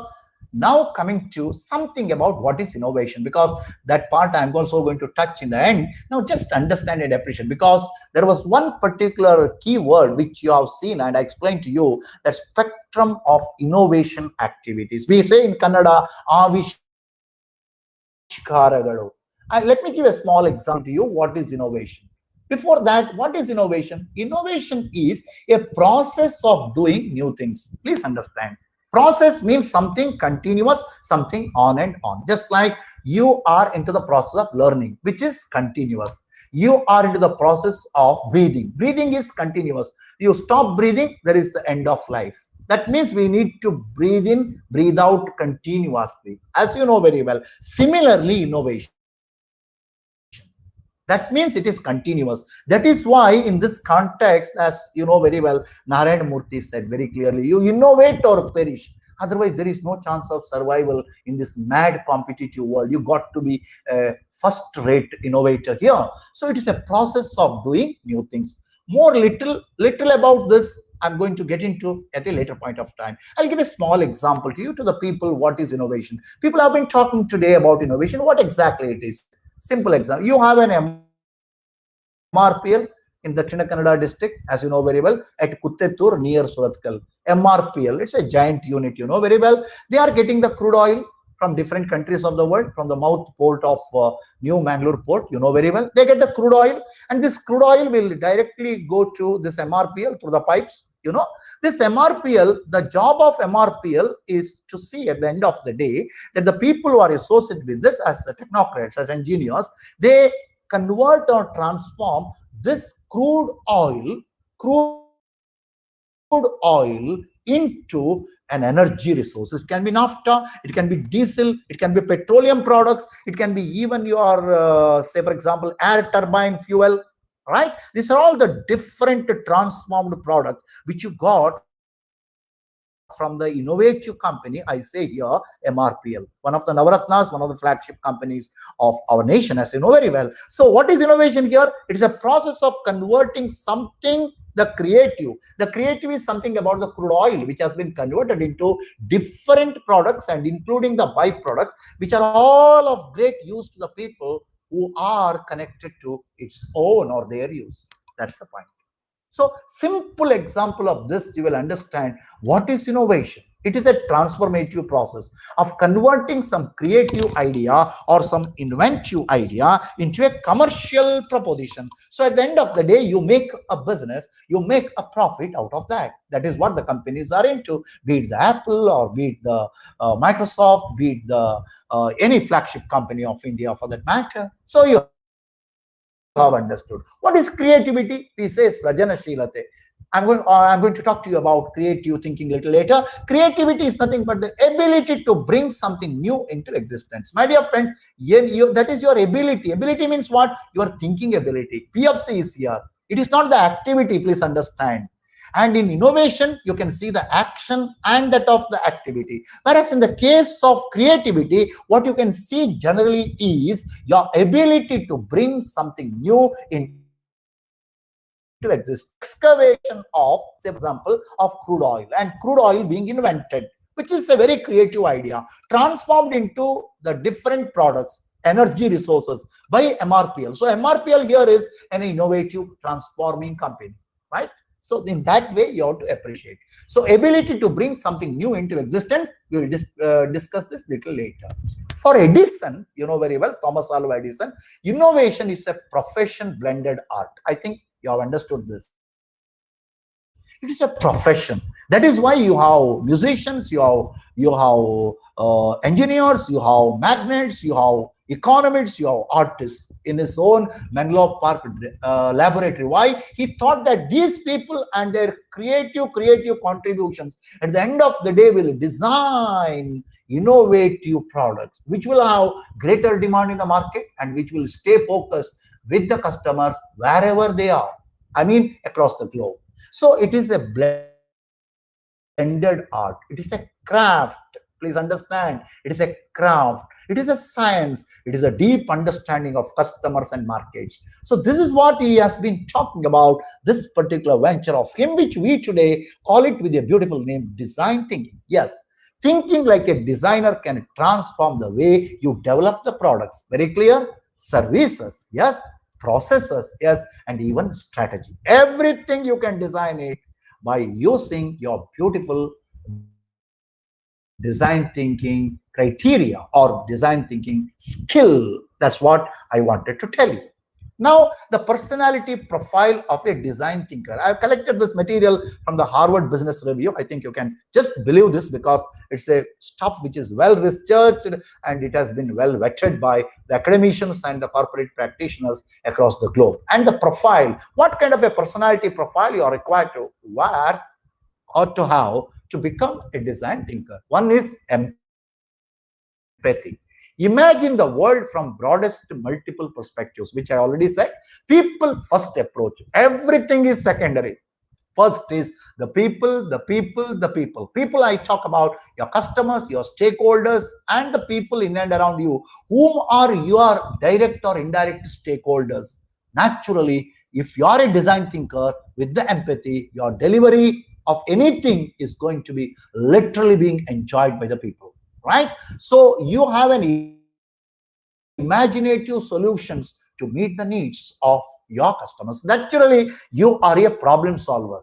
Now coming to something about what is innovation, because that part I'm also going to touch in the end. Now just understand and appreciate, because there was one particular keyword which you have seen and I explained to you, that spectrum of innovation activities. We say in Kannada, Avishkaragalu. And let me give a small example to you. What is innovation? Before that, what is innovation? Innovation is a process of doing new things. Please understand. Process means something continuous, something on and on. Just like you are into the process of learning, which is continuous. You are into the process of breathing. Breathing is continuous. You stop breathing, there is the end of life. That means we need to breathe in, breathe out continuously, as you know very well. Similarly, innovation. That means it is continuous. That is why in this context, as you know very well, Narayana Murthy said very clearly, you innovate or perish. Otherwise, there is no chance of survival in this mad competitive world. You got to be a first-rate innovator here. So it is a process of doing new things. More little about this, I'm going to get into at a later point of time. I'll give a small example to you, to the people, what is innovation. People have been talking today about innovation, what exactly it is. Simple example, you have an MRPL in the Kannada district, as you know very well, at Kuttettur near Surathkal. MRPL, it's a giant unit, you know very well. They are getting the crude oil from different countries of the world, from the mouth port of New Mangalore port, you know very well. They get the crude oil, and this crude oil will directly go to this MRPL through the pipes. You know, this MRPL, the job of MRPL is to see at the end of the day that the people who are associated with this as technocrats, as engineers, they convert or transform this crude oil into an energy resource. It can be naphtha, it can be diesel, it can be petroleum products, it can be even your, say for example, air turbine fuel, right? These are all the different transformed products which you got from the innovative company, I say here, MRPL, one of the Navaratnas, one of the flagship companies of our nation, as you know very well. So what is innovation here? It is a process of converting something, the creative. The creative is something about the crude oil, which has been converted into different products and including the byproducts, which are all of great use to the people who are connected to its own or their use. That's the point. So simple example of this, you will understand what is innovation. It is a transformative process of converting some creative idea or some inventive idea into a commercial proposition. So at the end of the day, you make a business, you make a profit out of that. That is what the companies are into, be it the Apple or be it the Microsoft, be it the any flagship company of India for that matter. So you have understood. What is creativity? He says Rajanashilate. I'm going to talk to you about creative thinking a little later. Creativity is nothing but the ability to bring something new into existence. My dear friend, that is your ability. Ability means what? Your thinking ability. PFC is here. It is not the activity, please understand. And in innovation, you can see the action and that of the activity. Whereas in the case of creativity, what you can see generally is your ability to bring something new into existence. Excavation of, say, for example, of crude oil, and crude oil being invented, which is a very creative idea, transformed into the different products, energy resources by MRPL. So MRPL here is an innovative transforming company, right? So in that way, you have to appreciate. So ability to bring something new into existence, we will discuss this little later. For Edison, you know very well, Thomas Alva Edison, innovation is a profession blended art. I think you have understood this. It is a profession. That is why you have musicians, you have engineers, you have magnets, you have economists, you have artists. In his own Menlo Park laboratory, why? He thought that these people and their creative contributions at the end of the day will design innovative products which will have greater demand in the market and which will stay focused with the customers wherever they are. I mean, across the globe. So it is a blended art. It is a craft. Please understand, it is a craft. It is a science. It is a deep understanding of customers and markets. So this is what he has been talking about, this particular venture of him, which we today call it with a beautiful name, design thinking. Yes, Thinking like a designer can transform the way you develop the products. Very clear? Services, yes. Processes, yes. And even strategy. Everything you can design it by using your beautiful design thinking criteria or design thinking skill. That's what I wanted to tell you. Now, the personality profile of a design thinker. I've collected this material from the Harvard Business Review. I think you can just believe this because it's a stuff which is well researched and it has been well vetted by the academicians and the corporate practitioners across the globe. And the profile, what kind of a personality profile you are required to wear or to have to become a design thinker. One is empathy. Imagine the world from broadest to multiple perspectives, which I already said. People first approach. Everything is secondary. First is the people, the people, the people. People I talk about, your customers, your stakeholders, and the people in and around you, whom are your direct or indirect stakeholders. Naturally, if you are a design thinker with the empathy, your delivery of anything is going to be literally being enjoyed by the people, right? So you have an imaginative solutions to meet the needs of your customers. Naturally, you are a problem solver.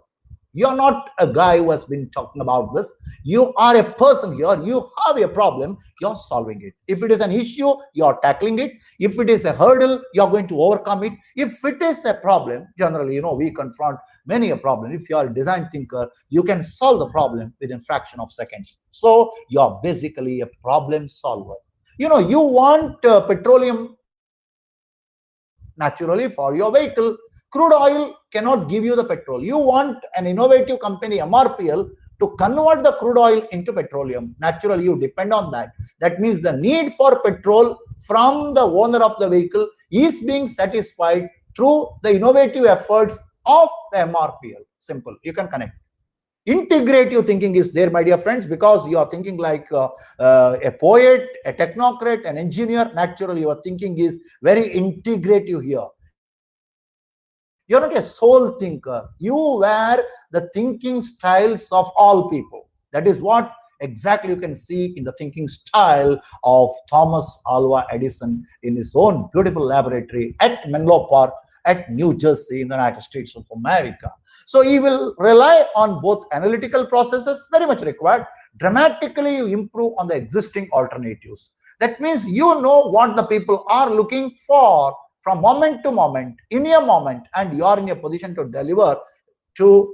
You're not a guy who has been talking about this. You are a person here. You have a problem. You're solving it. If it is an issue, you're tackling it. If it is a hurdle, you're going to overcome it. If it is a problem, generally, we confront many a problem. If you are a design thinker, you can solve the problem within a fraction of seconds. So you're basically a problem solver. You want petroleum naturally for your vehicle. Crude oil cannot give you the petrol. You want an innovative company, MRPL, to convert the crude oil into petroleum. Naturally, you depend on that. That means the need for petrol from the owner of the vehicle is being satisfied through the innovative efforts of the MRPL. Simple. You can connect. Integrative thinking is there, my dear friends, because you are thinking like a poet, a technocrat, an engineer. Naturally, your thinking is very integrative here. You're not a soul thinker. You wear the thinking styles of all people. That is what exactly you can see in the thinking style of Thomas Alva Edison in his own beautiful laboratory at Menlo Park at New Jersey in the United States of America. So he will rely on both analytical processes, very much required. Dramatically, you improve on the existing alternatives. That means you know what the people are looking for from moment to moment, in a moment, and you are in a position to deliver to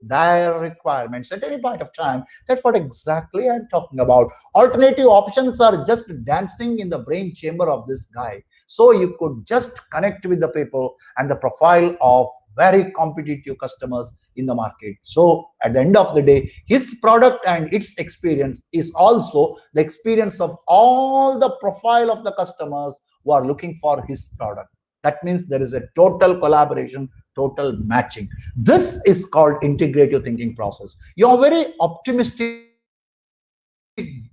their requirements at any point of time. That's what exactly I'm talking about. Alternative options are just dancing in the brain chamber of this guy. So you could just connect with the people and the profile of very competitive customers in the market. So at the end of the day, his product and its experience is also the experience of all the profile of the customers who are looking for his product. That means there is a total collaboration, total matching. This is called integrative thinking process. You're a very optimistic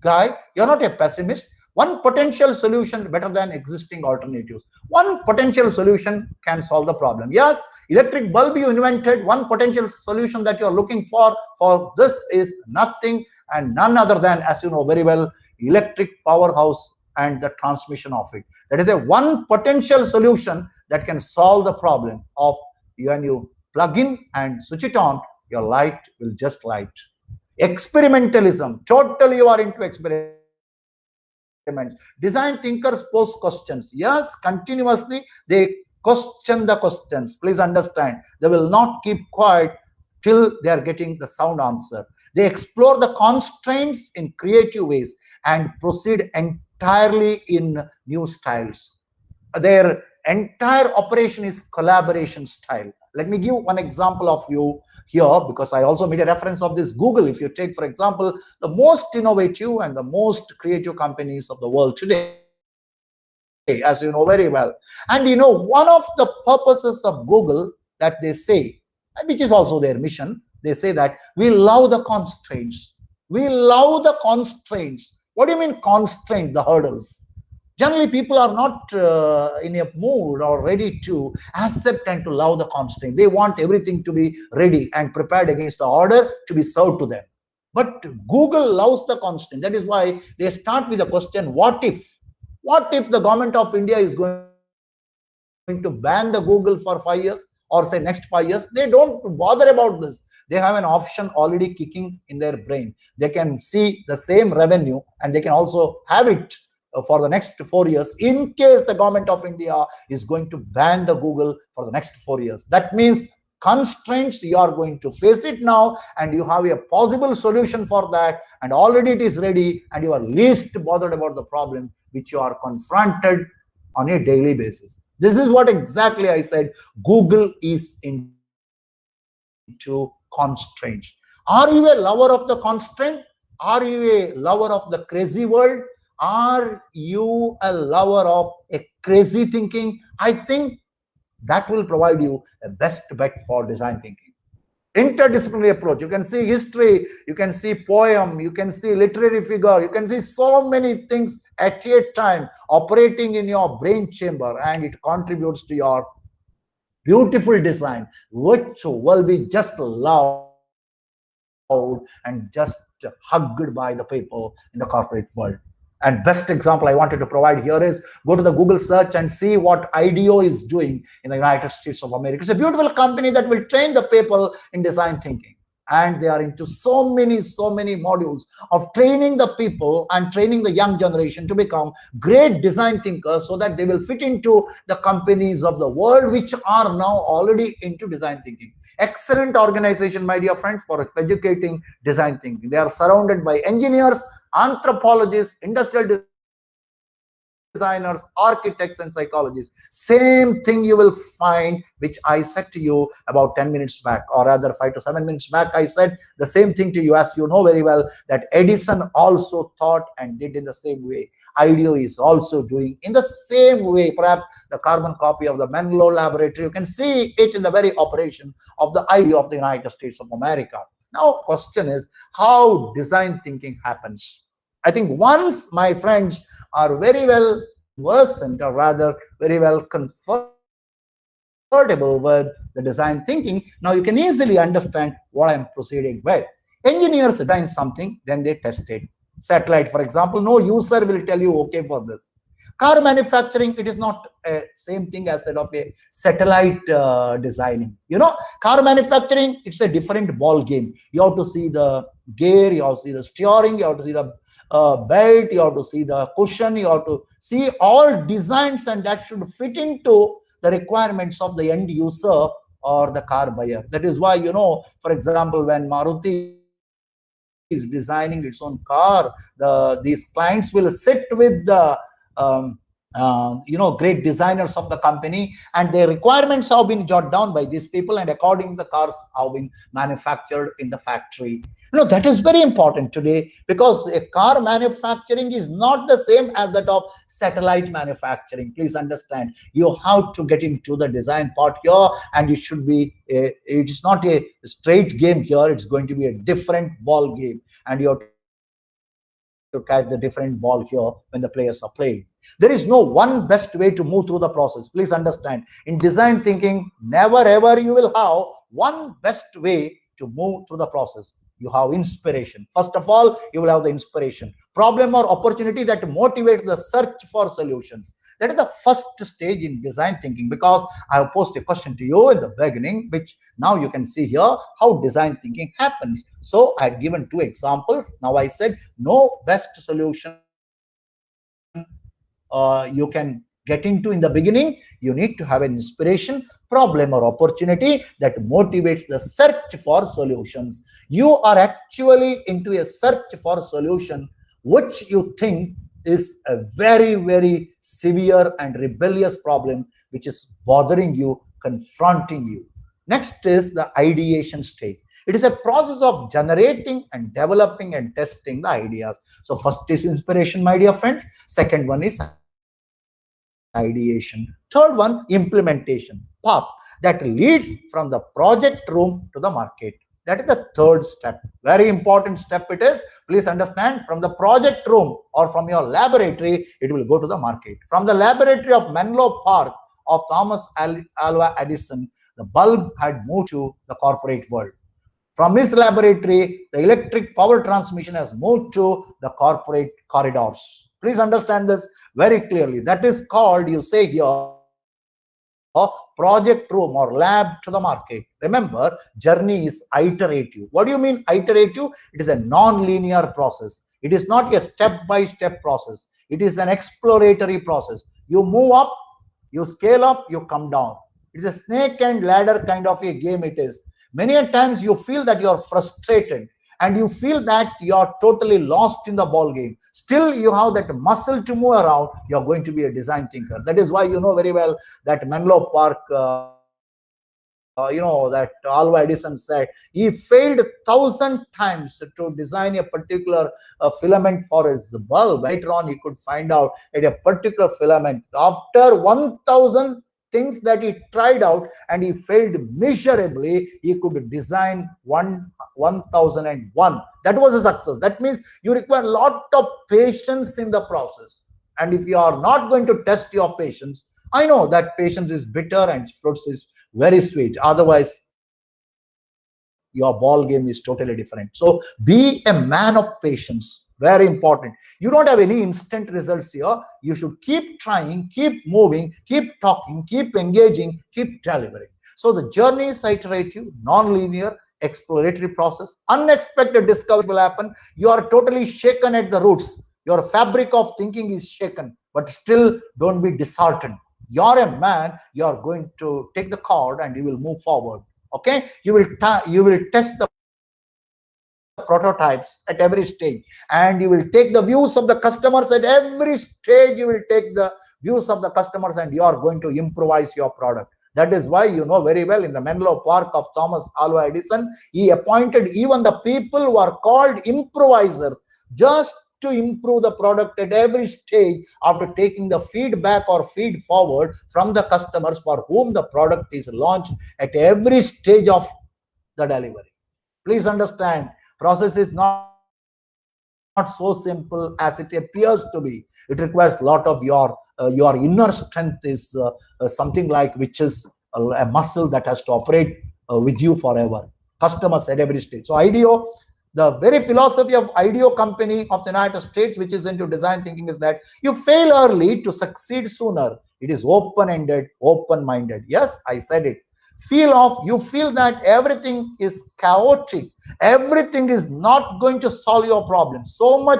guy. You're not a pessimist. One potential solution better than existing alternatives. One potential solution can solve the problem. Yes, electric bulb you invented, one potential solution that you're looking for this is nothing and none other than, as you know very well, electric powerhouse and the transmission of it. That is a one potential solution that can solve the problem of when you plug in and switch it on, your light will just light. Experimentalism, totally you are into experiments. Design thinkers pose questions. Yes, continuously they question the questions. Please understand, they will not keep quiet till they are getting the sound answer. They explore the constraints in creative ways and proceed entirely in new styles. Their entire operation is collaboration style. Let me give one example of you here, because I also made a reference of this Google. If you take, for example, the most innovative and the most creative companies of the world today, as you know very well. And one of the purposes of Google that they say, which is also their mission, they say that we love the constraints. We love the constraints. What do you mean constraint? The hurdles. Generally, people are not in a mood or ready to accept and to love the constraint. They want everything to be ready and prepared against the order to be served to them. But Google loves the constant. That is why they start with the question, what if? What if the government of India is going to ban the Google for 5 years or say next 5 years? They don't bother about this. They have an option already kicking in their brain. They can see the same revenue and they can also have it for the next 4 years in case the government of India is going to ban the Google for the next 4 years. That means constraints, you are going to face it now and you have a possible solution for that, and already it is ready, and you are least bothered about the problem which you are confronted on a daily basis. This is what exactly I said. Google is into constraints. Are you a lover of the constraint? Are you a lover of the crazy world? Are you a lover of a crazy thinking? I think that will provide you a best bet for design thinking. Interdisciplinary approach. You can see history, you can see poem, you can see literary figure, you can see so many things at a time operating in your brain chamber, and it contributes to your beautiful design, which will be just loved and just hugged by the people in the corporate world. And best example I wanted to provide here is go to the Google search and see what IDEO is doing in the United States of America. It's a beautiful company that will train the people in design thinking. And they are into so many modules of training the people and training the young generation to become great design thinkers so that they will fit into the companies of the world which are now already into design thinking. Excellent organization, my dear friends, for educating design thinking. They are surrounded by engineers, anthropologists, industrial designers, architects, and psychologists. Same thing you will find which I said to you about 10 minutes back, or rather 5 to 7 minutes back. I said the same thing to you, as you know very well, that Edison also thought and did in the same way. IDEO is also doing in the same way. Perhaps the carbon copy of the Menlo laboratory, you can see it in the very operation of the IDEO of the United States of America. Now, question is how design thinking happens. I think once my friends are very well versant, or rather very well comfortable with the design thinking, now you can easily understand what I'm proceeding with. Engineers design something, then they test it. Satellite, for example, no user will tell you okay for this. Car manufacturing, it is not a same thing as that of a satellite designing. You know, car manufacturing, it's a different ball game. You have to see the gear, you have to see the steering, you have to see the belt, you have to see the cushion, you have to see all designs, and that should fit into the requirements of the end user or the car buyer. That is why, you know, for example, when Maruti is designing its own car, these clients will sit with the great designers of the company, and their requirements have been jotted down by these people, and according the cars have been manufactured in the factory. That is very important today, because a car manufacturing is not the same as that of satellite manufacturing. Please understand, you have to get into the design part here, and it should be it is not a straight game here. It's going to be a different ball game, and you have to catch the different ball here when the players are playing. There is no one best way to move through the process. Please understand, in design thinking, never ever you will have one best way to move through the process. You have inspiration. First of all, you will have the inspiration, problem or opportunity that motivates the search for solutions. That is the first stage in design thinking, because I have posed a question to you in the beginning, which now you can see here how design thinking happens. So I had given 2 examples. Now I said no best solution you can get into in the beginning. You need to have an inspiration, problem, or opportunity that motivates the search for solutions. You are actually into a search for solution which you think is a very, very severe and rebellious problem which is bothering you, confronting you. Next is the ideation stage. It is a process of generating and developing and testing the ideas. So first is inspiration, my dear friends. Second one is ideation. Third one, implementation, path that leads from the project room to the market. That is the third step. Very important step it is. Please understand, from the project room or from your laboratory, it will go to the market. From the laboratory of Menlo Park of Thomas Alva Edison, the bulb had moved to the corporate world. From his laboratory, the electric power transmission has moved to the corporate corridors. Please understand this very clearly. That is called, you say here, project room or lab to the market. Remember, journey is iterative. What do you mean iterative? It is a non-linear process. It is not a step-by-step process. It is an exploratory process. You move up, you scale up, you come down. It is a snake and ladder kind of a game it is. Many a times you feel that you are frustrated and you feel that you are totally lost in the ball game. Still, you have that muscle to move around. You are going to be a design thinker. That is why you know very well that Menlo Park, that Alva Edison said he failed 1,000 times to design a particular filament for his bulb. Later on, he could find out that a particular filament, after 1,000 things that he tried out and he failed miserably, he could design 1001. That was a success. That means you require a lot of patience in the process. And if you are not going to test your patience, I know that patience is bitter and fruits is very sweet. Otherwise, your ball game is totally different. So be a man of patience. Very important. You don't have any instant results here. You should keep trying, keep moving, keep talking, keep engaging, keep delivering. So the journey is iterative, non-linear, exploratory process. Unexpected discoveries will happen. You are totally shaken at the roots. Your fabric of thinking is shaken, but still don't be disheartened. You're a man. You are going to take the cord and you will move forward. Okay, you will test the prototypes at every stage, and you will take the views of the customers at every stage. You will take the views of the customers and you are going to improvise your product. That is why you know very well in the Menlo Park of Thomas Alva Edison, he appointed even the people who are called improvisers just to improve the product at every stage after taking the feedback or feed forward from the customers for whom the product is launched at every stage of the delivery. Please understand, process is not so simple as it appears to be. It requires a lot of your inner strength is something like which is a muscle that has to operate with you forever. Customers at every stage. So IDEO, the very philosophy of IDEO company of the United States, which is into design thinking, is that you fail early to succeed sooner. It is open-ended, open-minded. Yes, I said it. You feel that everything is chaotic, everything is not going to solve your problem. So much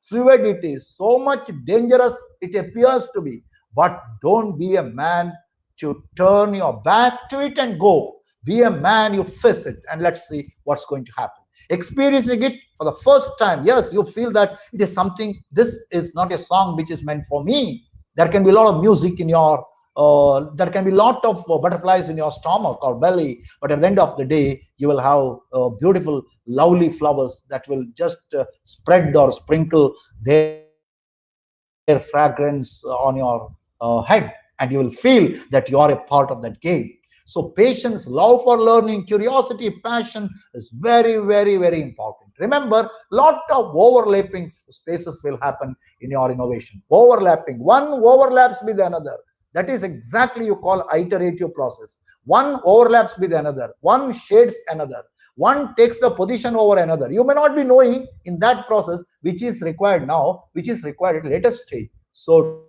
fluidity, so much dangerous it appears to be. But don't be a man to turn your back to it and go. Be a man, you face it, and let's see what's going to happen. Experiencing it for the first time, yes, you feel that it is something, this is not a song which is meant for me. There can be a lot of music in your there can be a lot of butterflies in your stomach or belly, but at the end of the day, you will have beautiful, lovely flowers that will just spread or sprinkle their fragrance on your head, and you will feel that you are a part of that game. So patience, love for learning, curiosity, passion is very, very, very important. Remember, lot of overlapping spaces will happen in your innovation. Overlapping. One overlaps with another. That is exactly you call iterative process. One overlaps with another. One shades another. One takes the position over another. You may not be knowing in that process which is required now, which is required at later stage. So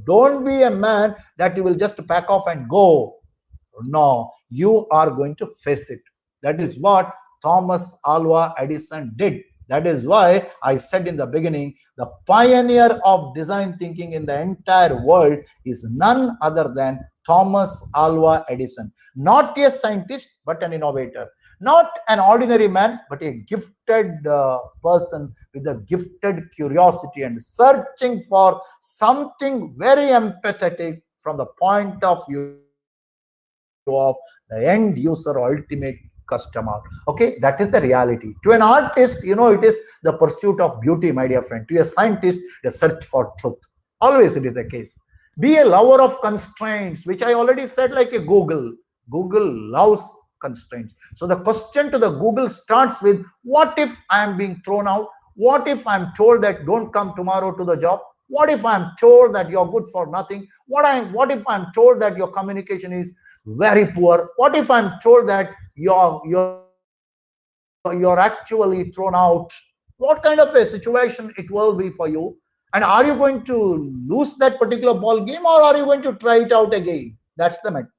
don't be a man that you will just pack off and go. No, you are going to face it. That is what Thomas Alva Edison did. That is why I said in the beginning, the pioneer of design thinking in the entire world is none other than Thomas Alva Edison. Not a scientist, but an innovator. Not an ordinary man, but a gifted person with a gifted curiosity and searching for something very empathetic from the point of view of the end user, ultimate customer. Okay, that is the reality. To an artist, it is the pursuit of beauty, my dear friend. To a scientist, the search for truth. Always it is the case. Be a lover of constraints, which I already said, like a Google. Google loves constraints. So the question to the Google starts with, what if I am being thrown out? What if I'm told that don't come tomorrow to the job? What if I'm told that you're good for nothing? What if I'm told that your communication is very poor? What if I'm told that you're actually thrown out? What kind of a situation it will be for you? And are you going to lose that particular ball game, or are you going to try it out again? That's the matter.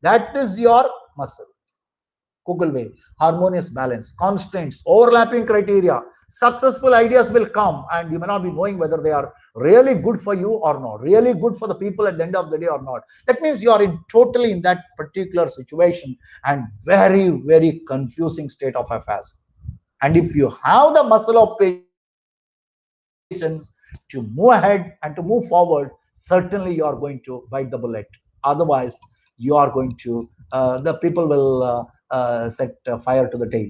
That is your muscle. Google way, harmonious balance, constraints, overlapping criteria. Successful ideas will come, and you may not be knowing whether they are really good for you or not, really good for the people at the end of the day or not. That means you are totally in that particular situation, and very, very confusing state of affairs. And if you have the muscle of patience to move ahead and to move forward, certainly you are going to bite the bullet. Otherwise, you are going to, the people will set fire to the tail.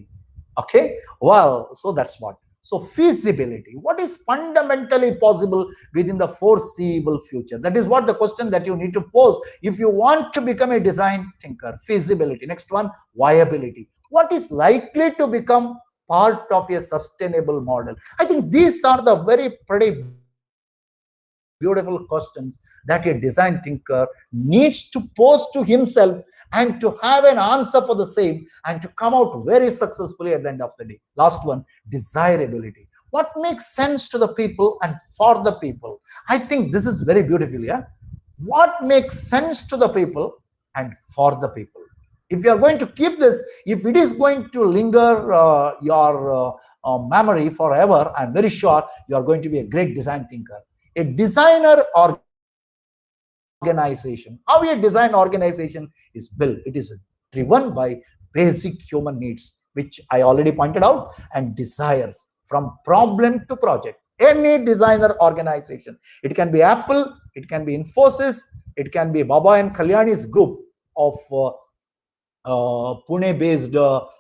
Okay, well, so that's what. So feasibility, what is fundamentally possible within the foreseeable future? That is what the question that you need to pose if you want to become a design thinker. Feasibility. Next one, viability. What is likely to become part of a sustainable model? I think these are the pretty beautiful questions that a design thinker needs to pose to himself and to have an answer for the same and to come out very successfully at the end of the day. Last one, desirability. What makes sense to the people and for the people? I think this is very beautiful. Yeah, what makes sense to the people and for the people? If you are going to keep this, if it is going to linger your memory forever, I'm very sure you are going to be a great design thinker. A designer organization. How a design organization is built? It is driven by basic human needs, which I already pointed out, and desires from problem to project. Any designer organization. It can be Apple, it can be Infosys, it can be Baba and Kalyani's group of Pune-based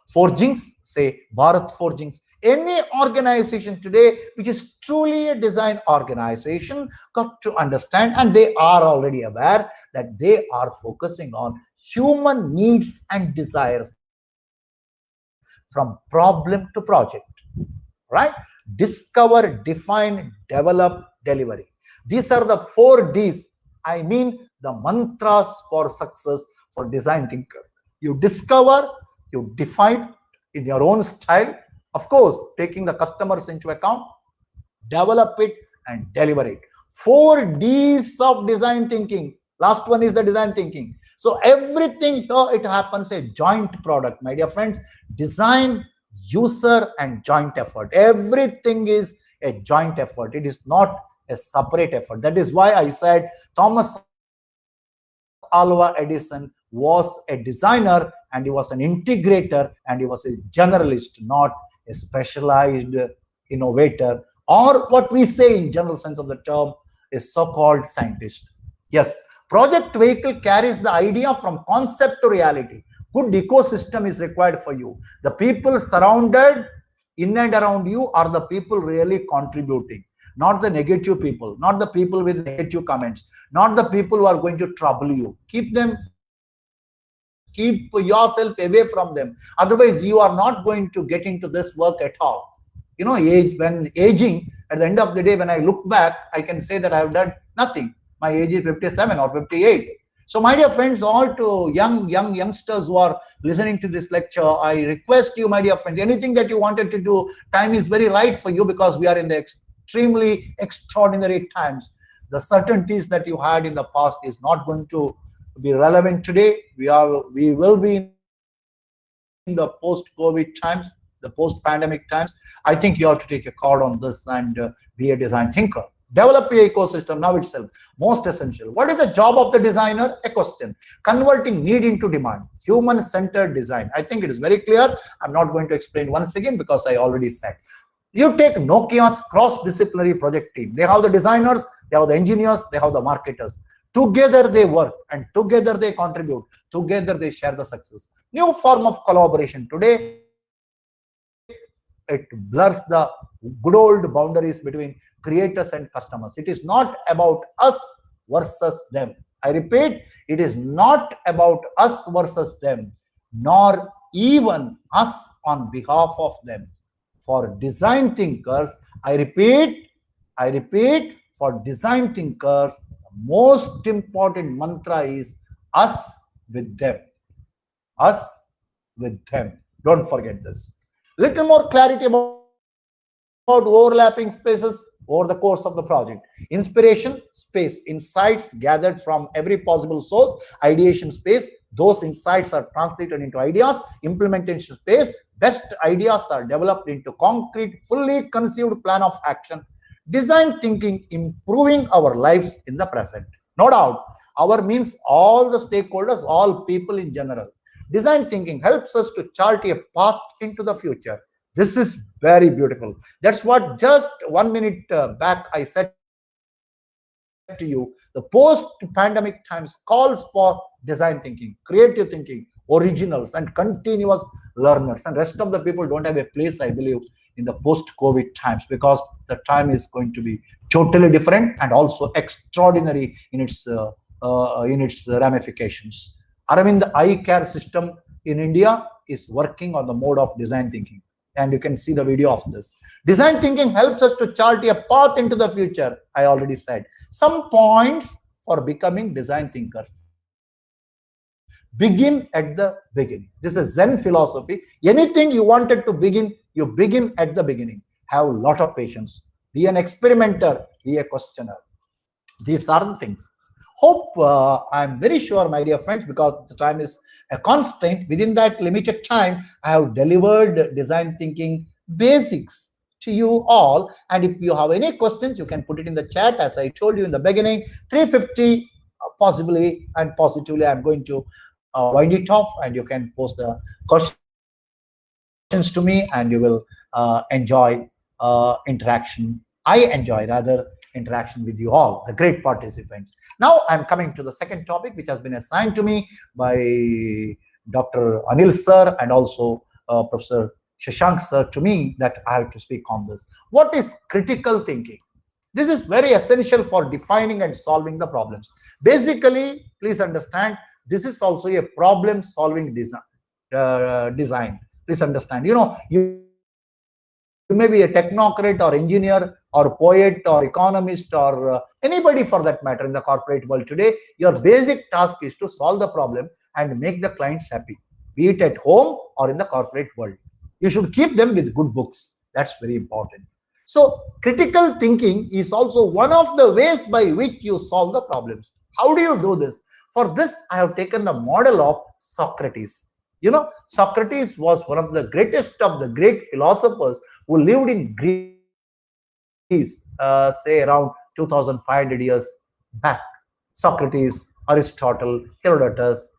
forgings, say Bharat Forgings. Any organization today which is truly a design organization got to understand, and they are already aware that they are focusing on human needs and desires from problem to project, right? Discover, define, develop, delivery. These are the 4 Ds. I mean the mantras for success for design thinker. You discover, you define in your own style, of course, taking the customers into account, develop it and deliver it. 4 Ds of design thinking. Last one is the design thinking. So everything here, it happens a joint product, my dear friends. Design, user and joint effort. Everything is a joint effort. It is not a separate effort. That is why I said Thomas Alva Edison was a designer, and he was an integrator, and he was a generalist, not a specialized innovator, or what we say in general sense of the term, a so-called scientist. Yes, project vehicle carries the idea from concept to reality. Good ecosystem is required for you. The people surrounded in and around you are the people really contributing, not the negative people, not the people with negative comments, not the people who are going to trouble you. Keep yourself away from them. Otherwise, you are not going to get into this work at all. You know, when aging, at the end of the day, when I look back, I can say that I have done nothing. My age is 57 or 58. So, my dear friends, all to youngsters who are listening to this lecture, I request you, my dear friends, anything that you wanted to do, time is very right for you, because we are in the extremely extraordinary times. The certainties that you had in the past is not going to be relevant today. We will be in the post-COVID times, the post-pandemic times. I think you have to take a call on this and be a design thinker. Develop your ecosystem now itself, most essential. What is the job of the designer? A question. Converting need into demand. Human-centered design. I think it is very clear. I'm not going to explain once again because I already said. You take Nokia's cross-disciplinary project team. They have the designers, they have the engineers, they have the marketers. Together they work, and together they contribute. Together they share the success. New form of collaboration. Today, it blurs the good old boundaries between creators and customers. It is not about us versus them. I repeat, it is not about us versus them, nor even us on behalf of them. For design thinkers, I repeat, for design thinkers, the most important mantra is us with them. Us with them. Don't forget this. Little more clarity about overlapping spaces over the course of the project. Inspiration space, insights gathered from every possible source. Ideation space, those insights are translated into ideas. Implementation space, best ideas are developed into concrete, fully conceived plan of action. Design thinking, improving our lives in the present. No doubt, our means all the stakeholders, all people in general. Design thinking helps us to chart a path into the future. This is very beautiful. That's what just 1 minute back I said to you. The post-pandemic times calls for design thinking, creative thinking, originals, and continuous learners. And rest of the people don't have a place, I believe, in the post-COVID times, because the time is going to be totally different and also extraordinary in its ramifications. Aravind Eye Care System in India is working on the mode of design thinking. And you can see the video of this. Design thinking helps us to chart a path into the future. I already said some points for becoming design thinkers. Begin at the beginning. This is Zen philosophy. Anything you wanted to begin, you begin at the beginning. Have a lot of patience. Be an experimenter. Be a questioner. These are the things. Hope I'm very sure, my dear friends, because the time is a constraint. Within that limited time, I have delivered design thinking basics to you all. And if you have any questions, you can put it in the chat. As I told you in the beginning, 350 possibly and positively, I'm going to wind it off, and you can post the questions to me, and you will enjoy interaction. I enjoy rather interaction with you all, the great participants. Now I'm coming to the second topic, which has been assigned to me by Dr. Anil sir and also Professor Shashank sir to me, that I have to speak on this. What is critical thinking? This is very essential for defining and solving the problems. Basically, please understand, this is also a problem solving design. Please understand, you may be a technocrat or engineer or poet or economist or anybody for that matter in the corporate world today. Your basic task is to solve the problem and make the clients happy, be it at home or in the corporate world. You should keep them with good books. That's very important. So critical thinking is also one of the ways by which you solve the problems. How do you do this? For this, I have taken the model of Socrates. Socrates was one of the greatest of the great philosophers who lived in Greece, say around 2,500 years back. Socrates, Aristotle, Herodotus,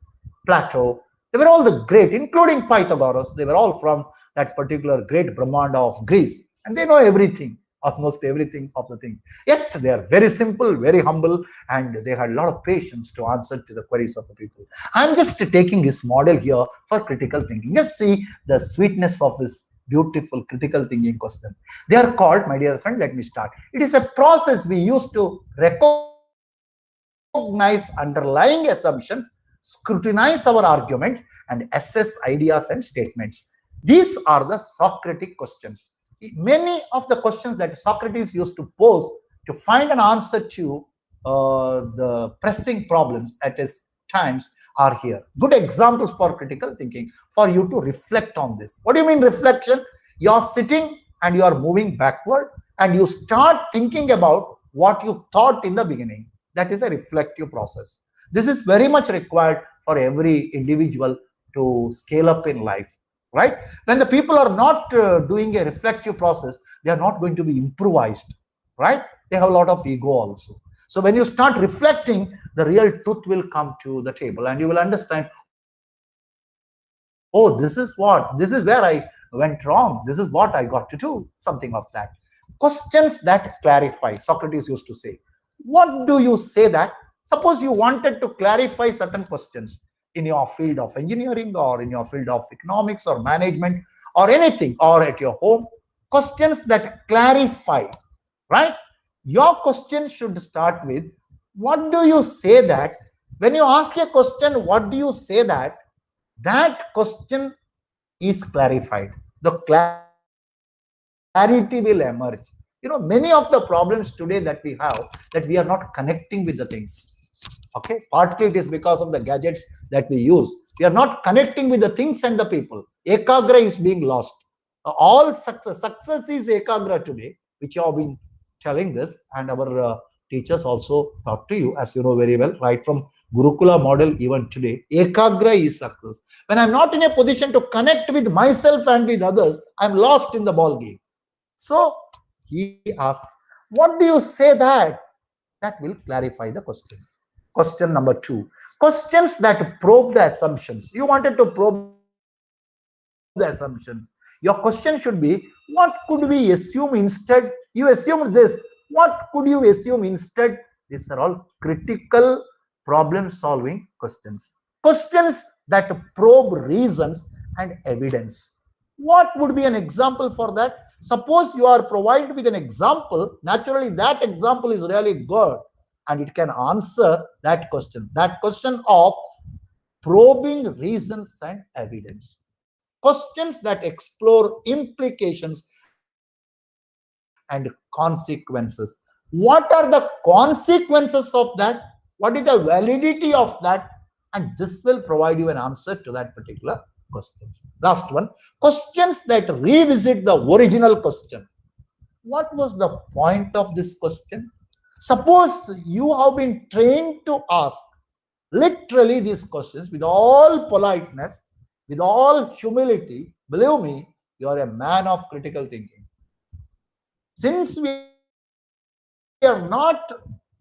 Plato, they were all the great, including Pythagoras. They were all from that particular great Brahmanda of Greece, and they know everything, almost everything of the things. Yet they are very simple, very humble, and they had a lot of patience to answer to the queries of the people. I'm just taking this model here for critical thinking. Just see the sweetness of this beautiful critical thinking question. They are called, my dear friend, let me start. It is a process we use to recognize underlying assumptions, scrutinize our arguments, and assess ideas and statements. These are the Socratic questions. Many of the questions that Socrates used to pose to find an answer to the pressing problems at his times are here. Good examples for critical thinking for you to reflect on this. What do you mean reflection? You're sitting and you are moving backward and you start thinking about what you thought in the beginning. That is a reflective process. This is very much required for every individual to scale up in life, right? When the people are not doing a reflective process, they are not going to be improvised, right? They have a lot of ego also. So when you start reflecting, the real truth will come to the table and you will understand, oh, this is where I went wrong. This is what I got to do, something of that. Questions that clarify, Socrates used to say. What do you say that? Suppose you wanted to clarify certain questions in your field of engineering or in your field of economics or management or anything, or at your home, questions that clarify, right? Your question should start with, what do you say that? When you ask a question, what do you say that? That question is clarified. The clarity will emerge. Many of the problems today that we have, that we are not connecting with the things. Okay, partly it is because of the gadgets that we use. We are not connecting with the things and the people. Ekagra is being lost. All success is Ekagra today, which you have been telling this, and our teachers also talk to you, as you know very well, right from Gurukula model even today. Ekagra is success. When I'm not in a position to connect with myself and with others, I'm lost in the ball game. So he asked, what do you say that? That will clarify the question. Question number 2. Questions that probe the assumptions. You wanted to probe the assumptions. Your question should be, what could we assume instead? You assumed this. What could you assume instead? These are all critical problem solving questions. Questions that probe reasons and evidence. What would be an example for that? Suppose you are provided with an example. Naturally, that example is really good and it can answer that question. That question of probing reasons and evidence. Questions that explore implications and consequences. What are the consequences of that? What is the validity of that? And this will provide you an answer to that particular question. Last one, questions that revisit the original question. What was the point of this question? Suppose you have been trained to ask literally these questions with all politeness, with all humility. Believe me, you are a man of critical thinking. Since we are not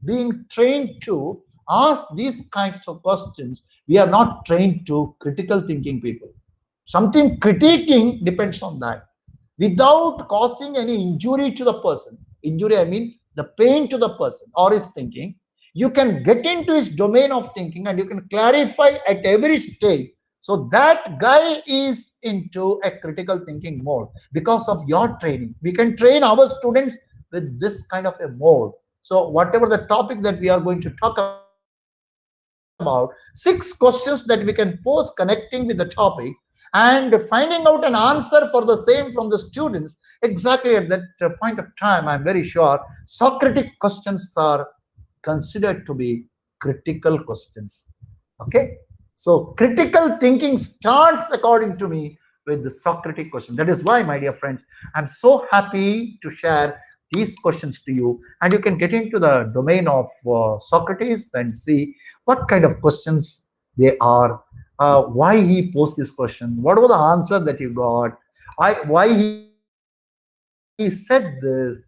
being trained to ask these kinds of questions, we are not trained to critical thinking people. Something critiquing depends on that. Without causing any injury to the person, injury I mean the pain to the person or his thinking, you can get into his domain of thinking and you can clarify at every stage. So that guy is into a critical thinking mode because of your training. We can train our students with this kind of a mode. So whatever the topic that we are going to talk about, 6 questions that we can pose connecting with the topic and finding out an answer for the same from the students exactly at that point of time. I'm very sure Socratic questions are considered to be critical questions. Okay, so critical thinking starts, according to me, with the Socratic question. That is why, my dear friends, I'm so happy to share these questions to you, and you can get into the domain of Socrates and see what kind of questions they are, why he posed this question, what was the answer that he got, why he said this.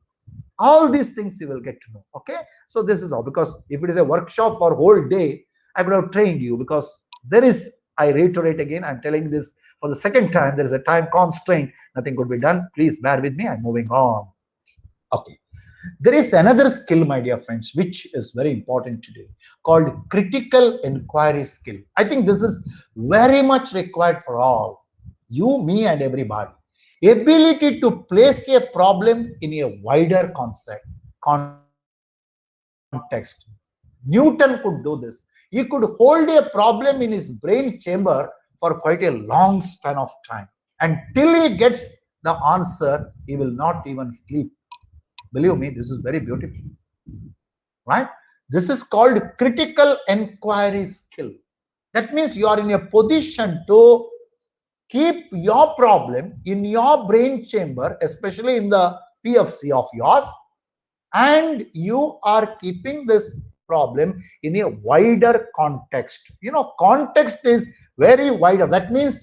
All these things you will get to know. Okay, so this is all, because if it is a workshop for whole day, I would have trained you, because there is, I reiterate again, I'm telling this for the second time, there is a time constraint, nothing could be done. Please bear with me, I'm moving on. Okay, there is another skill, my dear friends, which is very important today, called critical inquiry skill. I think this is very much required for all, you, me, and everybody. Ability to place a problem in a wider context. Newton could do this. He could hold a problem in his brain chamber for quite a long span of time. Until he gets the answer, he will not even sleep. Believe me, this is very beautiful. Right? This is called critical inquiry skill. That means you are in a position to keep your problem in your brain chamber, especially in the PFC of yours, and you are keeping this problem in a wider context. You know, context is very wider. That means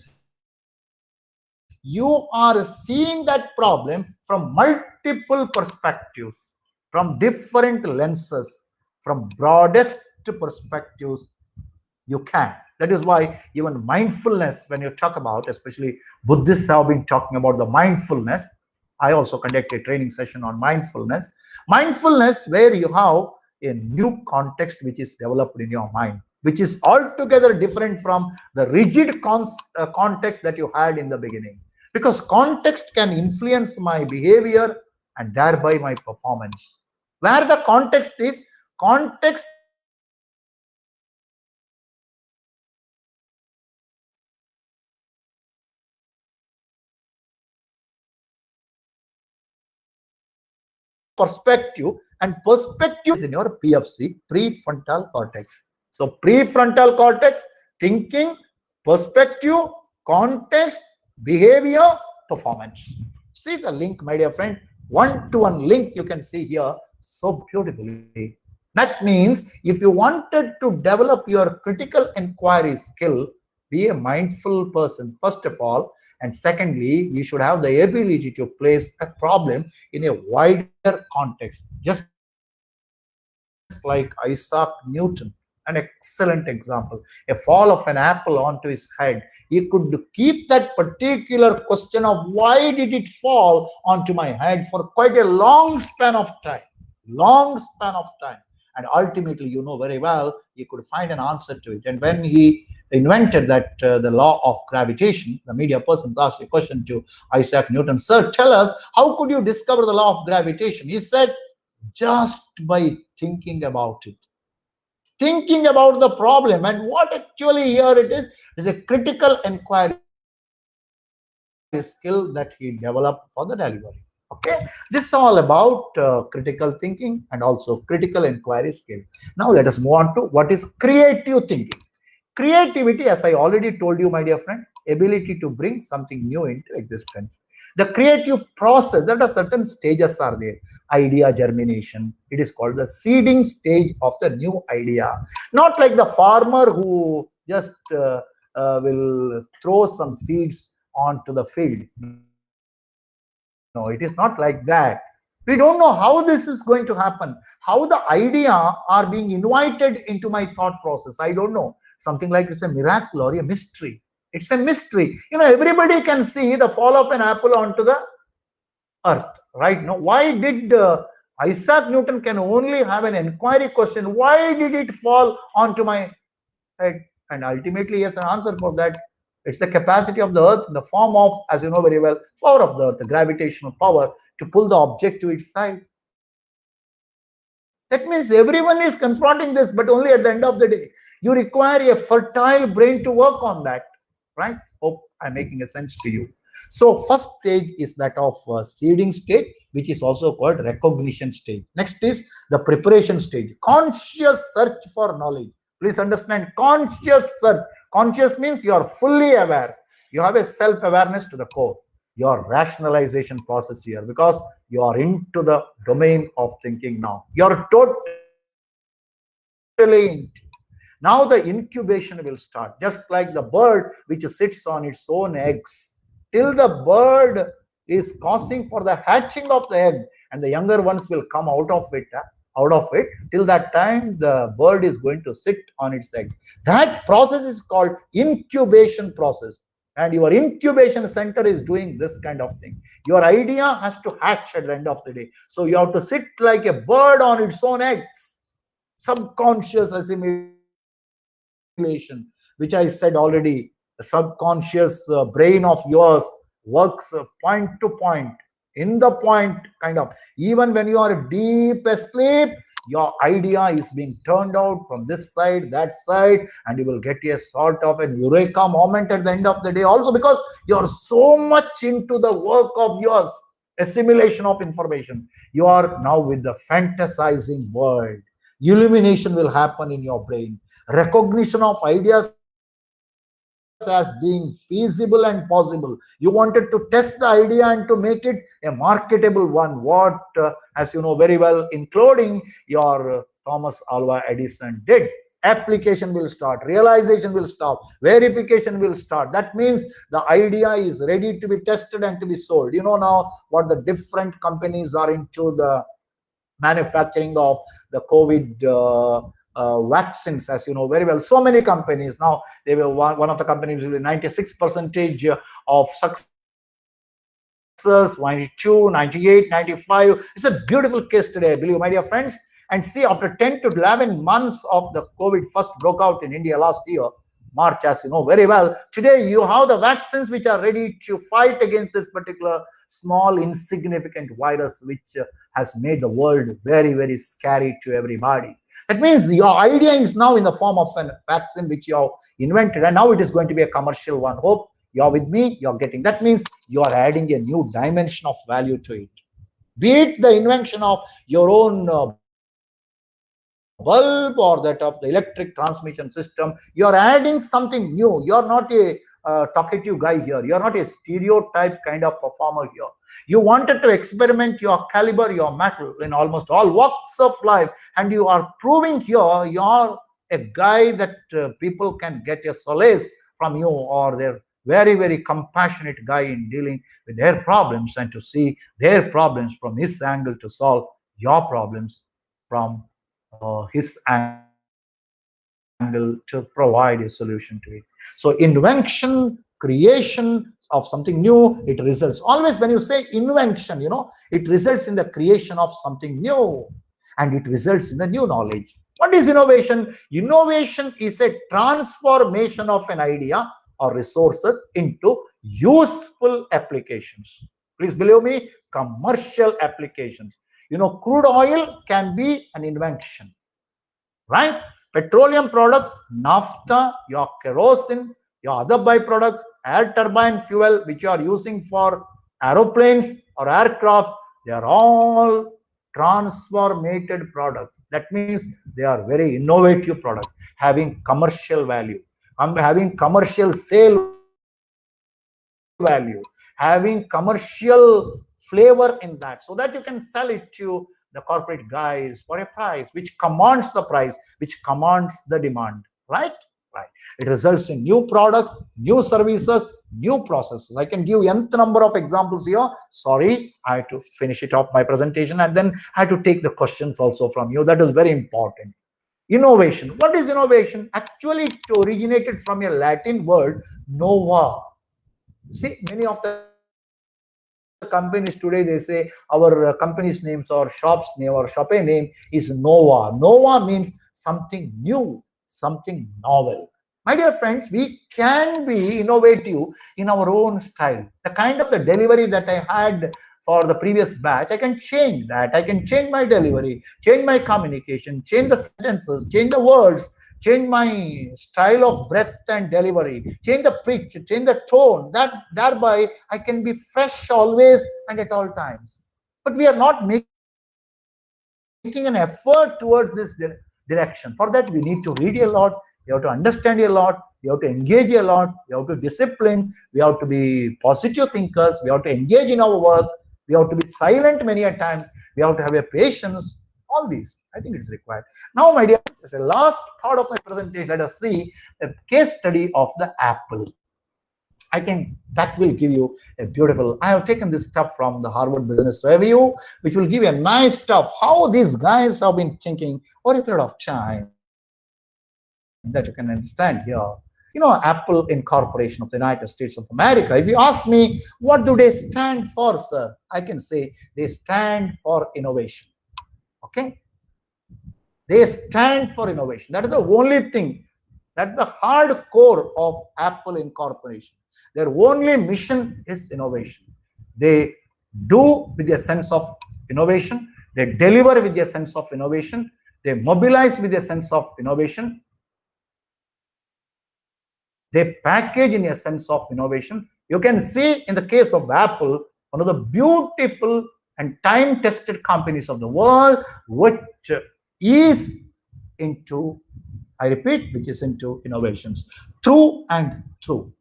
you are seeing that problem from multiple perspectives, from different lenses, from broadest perspectives you can. That is why even mindfulness, when you talk about, especially Buddhists have been talking about the mindfulness. I also conduct a training session on mindfulness. Mindfulness, where you have a new context which is developed in your mind, which is altogether different from the rigid context that you had in the beginning. Because context can influence my behavior and thereby my performance. Where the context is, context perspective, and perspective is in your PFC, prefrontal cortex. So prefrontal cortex, thinking, perspective, context, behavior, performance. See the link, my dear friend, one-to-one link you can see here so beautifully. That means if you wanted to develop your critical inquiry skill, be a mindful person, first of all, and secondly, you should have the ability to place a problem in a wider context, just like Isaac Newton, an excellent example. A fall of an apple onto his head, he could keep that particular question of why did it fall onto my head for quite a long span of time. And ultimately, you know very well, he could find an answer to it. And when he invented that the law of gravitation, the media persons asked a question to Isaac Newton, sir, tell us, how could you discover the law of gravitation? He said, just by thinking about it, thinking about the problem. And what actually here it is a critical inquiry skill that he developed for the delivery. Okay, this is all about critical thinking and also critical inquiry skill. Now let us move on to what is creative thinking. Creativity, as I already told you, my dear friend, ability to bring something new into existence. The creative process, that are certain stages are there. Idea germination, it is called the seeding stage of the new idea. Not like the farmer who just will throw some seeds onto the field. No, it is not like that. We don't know how this is going to happen, how the idea are being invited into my thought process. I don't know. Something like it's a miracle or a mystery. It's a mystery. Everybody can see the fall of an apple onto the earth, right? Now, why did Isaac Newton can only have an inquiry question? Why did it fall onto my head? And ultimately, he has an answer for that. It's the capacity of the earth in the form of, as you know very well, power of the earth, the gravitational power to pull the object to its side. That means everyone is confronting this, but only at the end of the day. You require a fertile brain to work on that, right? Hope I'm making a sense to you. So first stage is that of seeding stage, which is also called recognition stage. Next is the preparation stage, conscious search for knowledge. Please understand, conscious search. Conscious means you are fully aware. You have a self-awareness to the core. Your rationalization process here, because you are into the domain of thinking now. You're totally into. Now the incubation will start, just like the bird which sits on its own eggs. Till the bird is causing for the hatching of the egg, and the younger ones will come out of it. Till that time, the bird is going to sit on its eggs. That process is called incubation process. And your incubation center is doing this kind of thing. Your idea has to hatch at the end of the day. So you have to sit like a bird on its own eggs. Subconscious assimilation, which I said already, the subconscious brain of yours works point to point, in the point kind of. Even when you are deep asleep, your idea is being turned out from this side, that side, and you will get a sort of an eureka moment at the end of the day also, because you are so much into the work of yours, assimilation of information. You are now with the fantasizing world. Illumination will happen in your brain. Recognition of ideas as being feasible and possible. You wanted to test the idea and to make it a marketable one. What, as you know very well, including your Thomas Alva Edison did. Application will start, realization will start, verification will start. That means the idea is ready to be tested and to be sold. You know now what the different companies are into the manufacturing of the COVID vaccines, as you know very well. So many companies now, they will, one of the companies will be 96% of success, 92, 98, 95. It's a beautiful case today, I believe, my dear friends. And see, after 10 to 11 months of the COVID first broke out in India last year, March, as you know very well, today you have the vaccines which are ready to fight against this particular small, insignificant virus, which has made the world very, very scary to everybody. That means your idea is now in the form of a vaccine which you have invented, and now it is going to be a commercial one. Hope you're with me, you're getting. That means you are adding a new dimension of value to it. Be it the invention of your own bulb or that of the electric transmission system. You're adding something new. You're not a talkative guy here. You're not a stereotype kind of performer here. You wanted to experiment your caliber, your metal in almost all walks of life, and you are proving here you're a guy that people can get a solace from you, or they're very, very compassionate guy in dealing with their problems and to see their problems from his angle to solve your problems from his angle to provide a solution to it. So invention, creation of something new, it results. Always when you say invention, it results in the creation of something new, and it results in the new knowledge. What is innovation? Innovation is a transformation of an idea or resources into useful applications. Please believe me, commercial applications. Crude oil can be an invention, right? Petroleum products, naphtha, your kerosene, your other byproducts, air turbine fuel, which you are using for aeroplanes or aircraft, they are all transformated products. That means they are very innovative products, having commercial value, having commercial sale value, having commercial flavor in that, so that you can sell it to the corporate guys for a price which commands the price, which commands the demand, right? It results in new products, new services, new processes. I can give nth number of examples here. Sorry, I had to finish it off my presentation, and then I had to take the questions also from you. That is very important. Innovation. What is innovation? Actually, it originated from a Latin word, nova. See, many of the companies today, they say our company's names or shop's name or shop name is Nova. Nova means something new, something novel. My dear friends, we can be innovative in our own style. The kind of the delivery that I had for the previous batch, I can change that. I can change my delivery, change my communication, change the sentences, change the words, change my style of breath and delivery, change the pitch, change the tone. That thereby I can be fresh always and at all times. But we are not making an effort towards this direction. For that, we need to read a lot. We have to understand a lot. We have to engage a lot. We have to discipline. We have to be positive thinkers. We have to engage in our work. We have to be silent many a times. We have to have a patience. All these, I think it's required. Now, my dear, as a last part of my presentation, let us see a case study of the apple. I think that will give you a beautiful. I have taken this stuff from the Harvard Business Review, which will give you a nice stuff how these guys have been thinking over a period of time that you can understand here. Apple Incorporation of the United States of America. If you ask me, what do they stand for, sir? I can say they stand for innovation. Okay, they stand for innovation. That is the only thing. That's the hard core of Apple Incorporation. Their only mission is innovation. They do with a sense of innovation. They deliver with a sense of innovation. They mobilize with a sense of innovation. They package in a sense of innovation. You can see in the case of Apple, one of the beautiful and time-tested companies of the world, which is into, I repeat, which is into innovations through and through.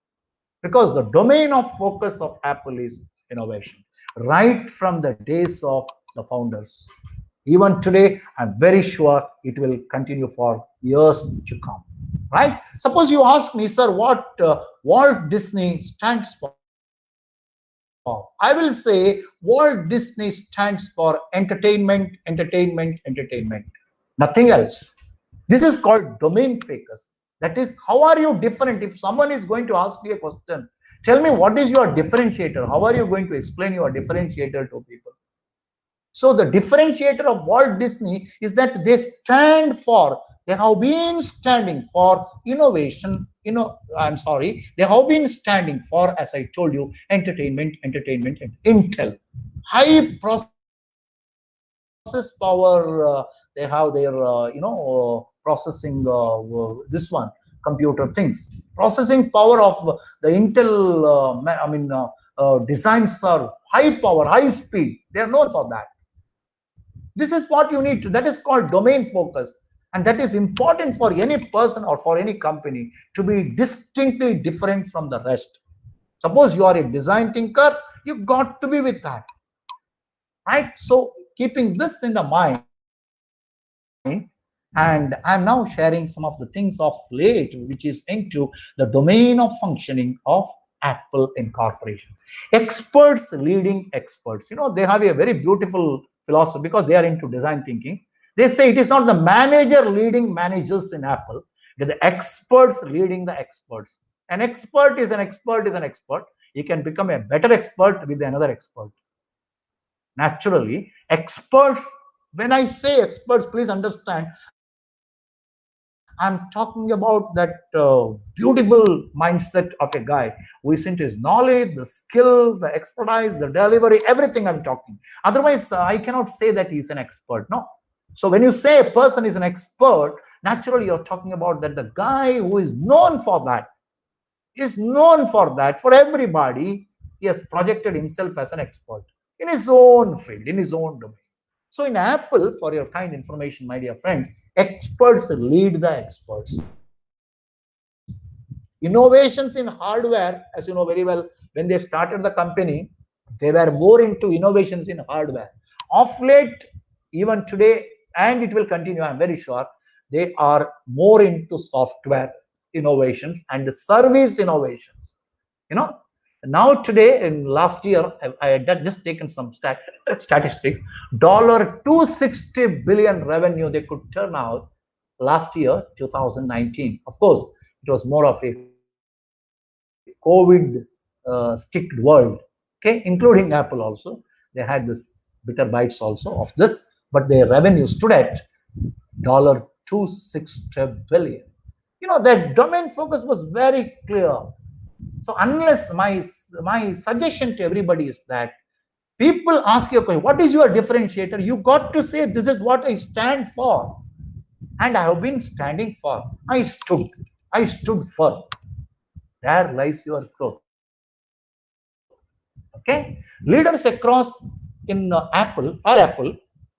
Because the domain of focus of Apple is innovation, right from the days of the founders. Even today, I'm very sure it will continue for years to come, right? Suppose you ask me, sir, what Walt Disney stands for? I will say Walt Disney stands for entertainment, entertainment, entertainment. Nothing else. This is called domain focus. That is, how are you different? If someone is going to ask me a question, tell me what is your differentiator? How are you going to explain your differentiator to people? So the differentiator of Walt Disney is that they stand for, they have been standing for innovation. They have been standing for, as I told you, entertainment, entertainment, and intel. High process power, they have their, processing, this one, computer things. Processing power of the Intel, designs are high power, high speed. They are known for that. This is what you need to, that is called domain focus. And that is important for any person or for any company to be distinctly different from the rest. Suppose you are a design thinker, you got to be with that, right? So keeping this in the mind, and I'm now sharing some of the things of late, which is into the domain of functioning of Apple Incorporation. Experts leading experts. They have a very beautiful philosophy because they are into design thinking. They say it is not the manager leading managers in Apple, it is the experts leading the experts. An expert is an expert is an expert. He can become a better expert with another expert. Naturally, experts, when I say experts, please understand, I'm talking about that beautiful mindset of a guy who is into his knowledge, the skill, the expertise, the delivery, everything I'm talking. Otherwise, I cannot say that he's an expert. No. So when you say a person is an expert, naturally you're talking about that the guy who is known for that, for everybody, he has projected himself as an expert in his own field, in his own domain. So in Apple, for your kind information, my dear friends, experts lead the experts. Innovations in hardware, as you know very well, when they started the company, they were more into innovations in hardware. Of late, even today, and it will continue, I'm very sure, they are more into software innovations and service innovations. Now today, in last year, I had just taken some statistic. $260 billion revenue they could turn out last year, 2019. Of course, it was more of a COVID sticked world, okay, including Apple also. They had this bitter bites also of this, but their revenue stood at $260 billion. Their domain focus was very clear. So unless my suggestion to everybody is that people ask you a question, what is your differentiator? You got to say, this is what I stand for. And I have been standing for. I stood for. There lies your growth. Okay? Leaders across in Apple,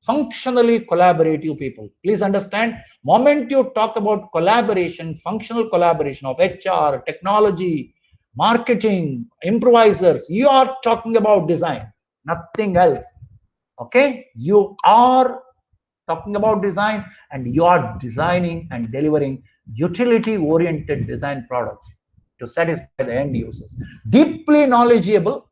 functionally collaborative people. Please understand, moment you talk about collaboration, functional collaboration of HR, technology, marketing, improvisers, you are talking about design, nothing else. Okay? You are talking about design, and you are designing and delivering utility-oriented design products to satisfy the end users. Deeply knowledgeable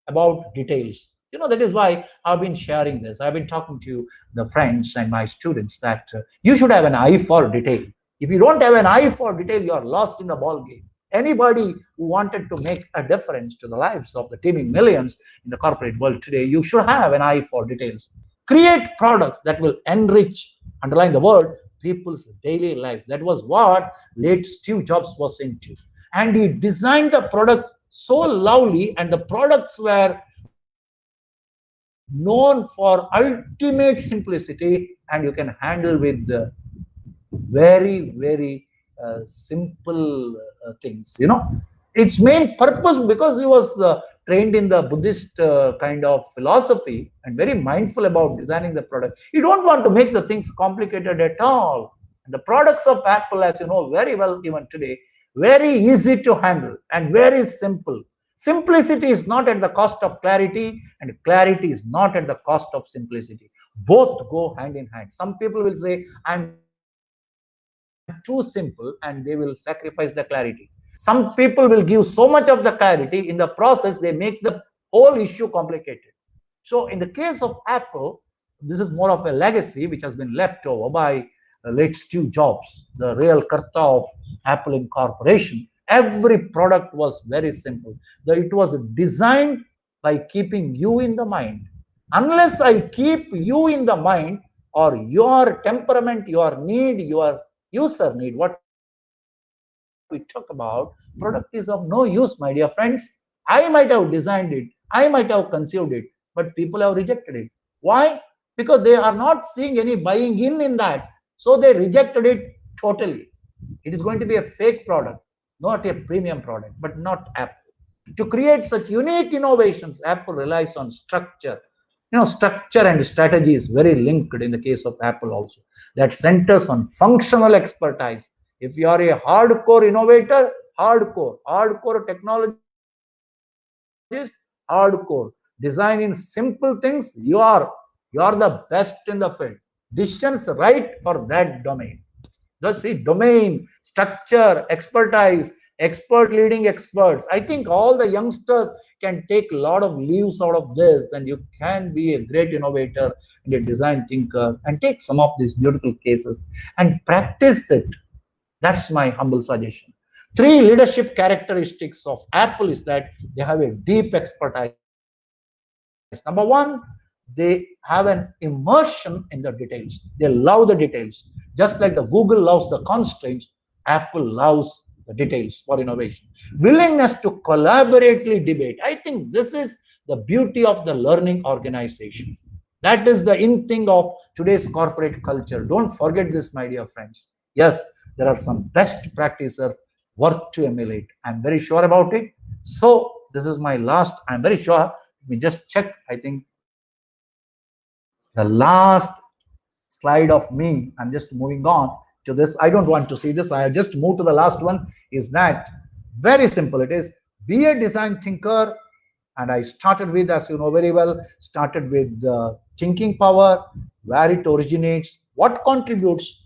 about details. That is why I've been sharing this. I've been talking to the friends and my students that you should have an eye for detail. If you don't have an eye for detail, you are lost in the ball game. Anybody who wanted to make a difference to the lives of the teeming millions in the corporate world today, you should have an eye for details. Create products that will enrich, underline the word, people's daily life. That was what late Steve Jobs was into. And he designed the products so lovely, and the products were known for ultimate simplicity, and you can handle with the very, very simple things. Its main purpose, because he was trained in the Buddhist kind of philosophy and very mindful about designing the product. You don't want to make the things complicated at all. And the products of Apple, as you know very well even today, very easy to handle and very simple. Simplicity is not at the cost of clarity, and clarity is not at the cost of simplicity. Both go hand in hand. Some people will say, I'm too simple, and they will sacrifice the clarity. Some people will give so much of the clarity, in the process they make the whole issue complicated. So in the case of Apple, this is more of a legacy which has been left over by late Steve Jobs, the real Karta of Apple Incorporation. Every product was very simple. It was designed by keeping you in the mind. Unless I keep you in the mind, or your temperament, your need, your user need, what we talk about, product is of no use, my dear friends. I might have designed it, I might have conceived it, but people have rejected it. Why? Because they are not seeing any buying in that. So they rejected it totally. It is going to be a fake product, not a premium product, but not Apple. To create such unique innovations, Apple relies on structure, Structure and strategy is very linked in the case of Apple also. That centers on functional expertise. If you are a hardcore innovator, hardcore technologist, hardcore designing simple things, you are the best in the field. Decisions right for that domain. Just see, domain, structure, expertise, expert leading experts. I think all the youngsters can take a lot of leaves out of this, and you can be a great innovator and a design thinker and take some of these beautiful cases and practice it. That's my humble suggestion. 3 leadership characteristics of Apple is that they have a deep expertise. Number 1, they have an immersion in the details. They love the details. Just like the Google loves the constraints, Apple loves the details for innovation. Willingness to collaboratively debate. I think this is the beauty of the learning organization. That is the in thing of today's corporate culture. Don't forget this, my dear friends. Yes, there are some best practices worth to emulate. I'm very sure about it. So this is my last, I'm very sure. We just check, I think, the last slide of me. I'm just moving on to this. I don't want to see this. I just moved to the last one. Is that very simple? It is be a design thinker. And I started with, as you know very well, started with thinking power, where it originates, what contributes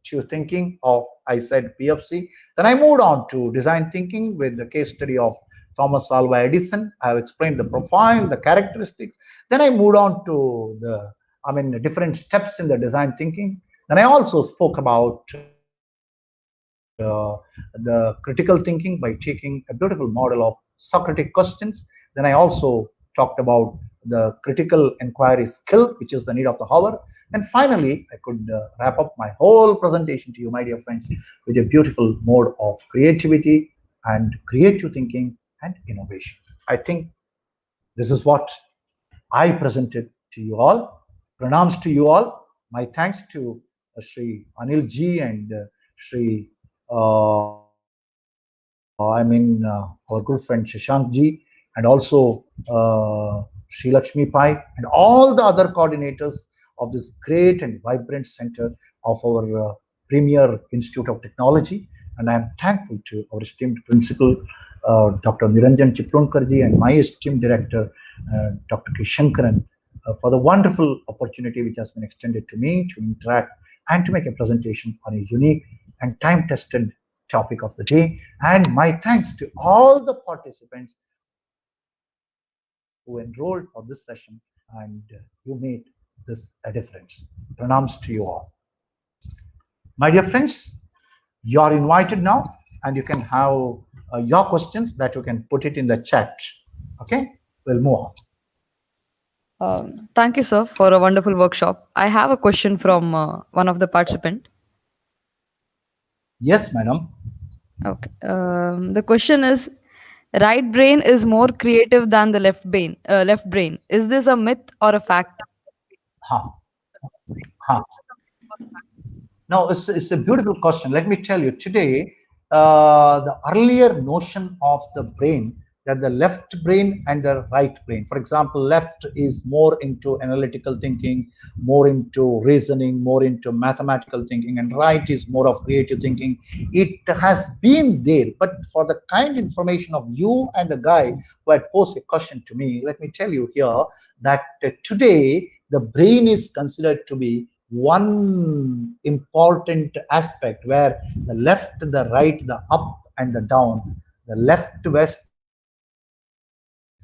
to thinking of, I said, PFC. Then I moved on to design thinking with the case study of Thomas Alva Edison. I have explained the profile, the characteristics. Then I moved on to the different steps in the design thinking. Then I also spoke about the critical thinking by taking a beautiful model of Socratic questions. Then I also talked about the critical inquiry skill, which is the need of the hour. And finally, I could wrap up my whole presentation to you, my dear friends, with a beautiful mode of creativity and creative thinking and innovation. I think this is what I presented to you all. Pranams to you all. My thanks to Sri Anil ji and Sri our good friend Shashank ji, and also Sri Lakshmi Pai, and all the other coordinators of this great and vibrant center of our premier Institute of Technology. And I am thankful to our esteemed principal, Dr. Niranjan Chiplonkarji, ji, and my esteemed director, Dr. K. Shankaran, for the wonderful opportunity which has been extended to me to interact and to make a presentation on a unique and time-tested topic of the day. And my thanks to all the participants who enrolled for this session, and you made this a difference. Pranams to you all. My dear friends, you are invited now, and you can have your questions that you can put it in the chat. Okay, we'll move on. Thank you, sir, for a wonderful workshop. I have a question from one of the participants. Yes, madam. Okay. The question is, right brain is more creative than the left brain. Is this a myth or a fact? No, it's a beautiful question. Let me tell you, today, the earlier notion of the brain, that the left brain and the right brain, for example, left is more into analytical thinking, more into reasoning, more into mathematical thinking, and right is more of creative thinking. It has been there, but for the kind information of you and the guy who had posed a question to me, let me tell you here that today the brain is considered to be one important aspect, where the left, the right, the up and the down, the left west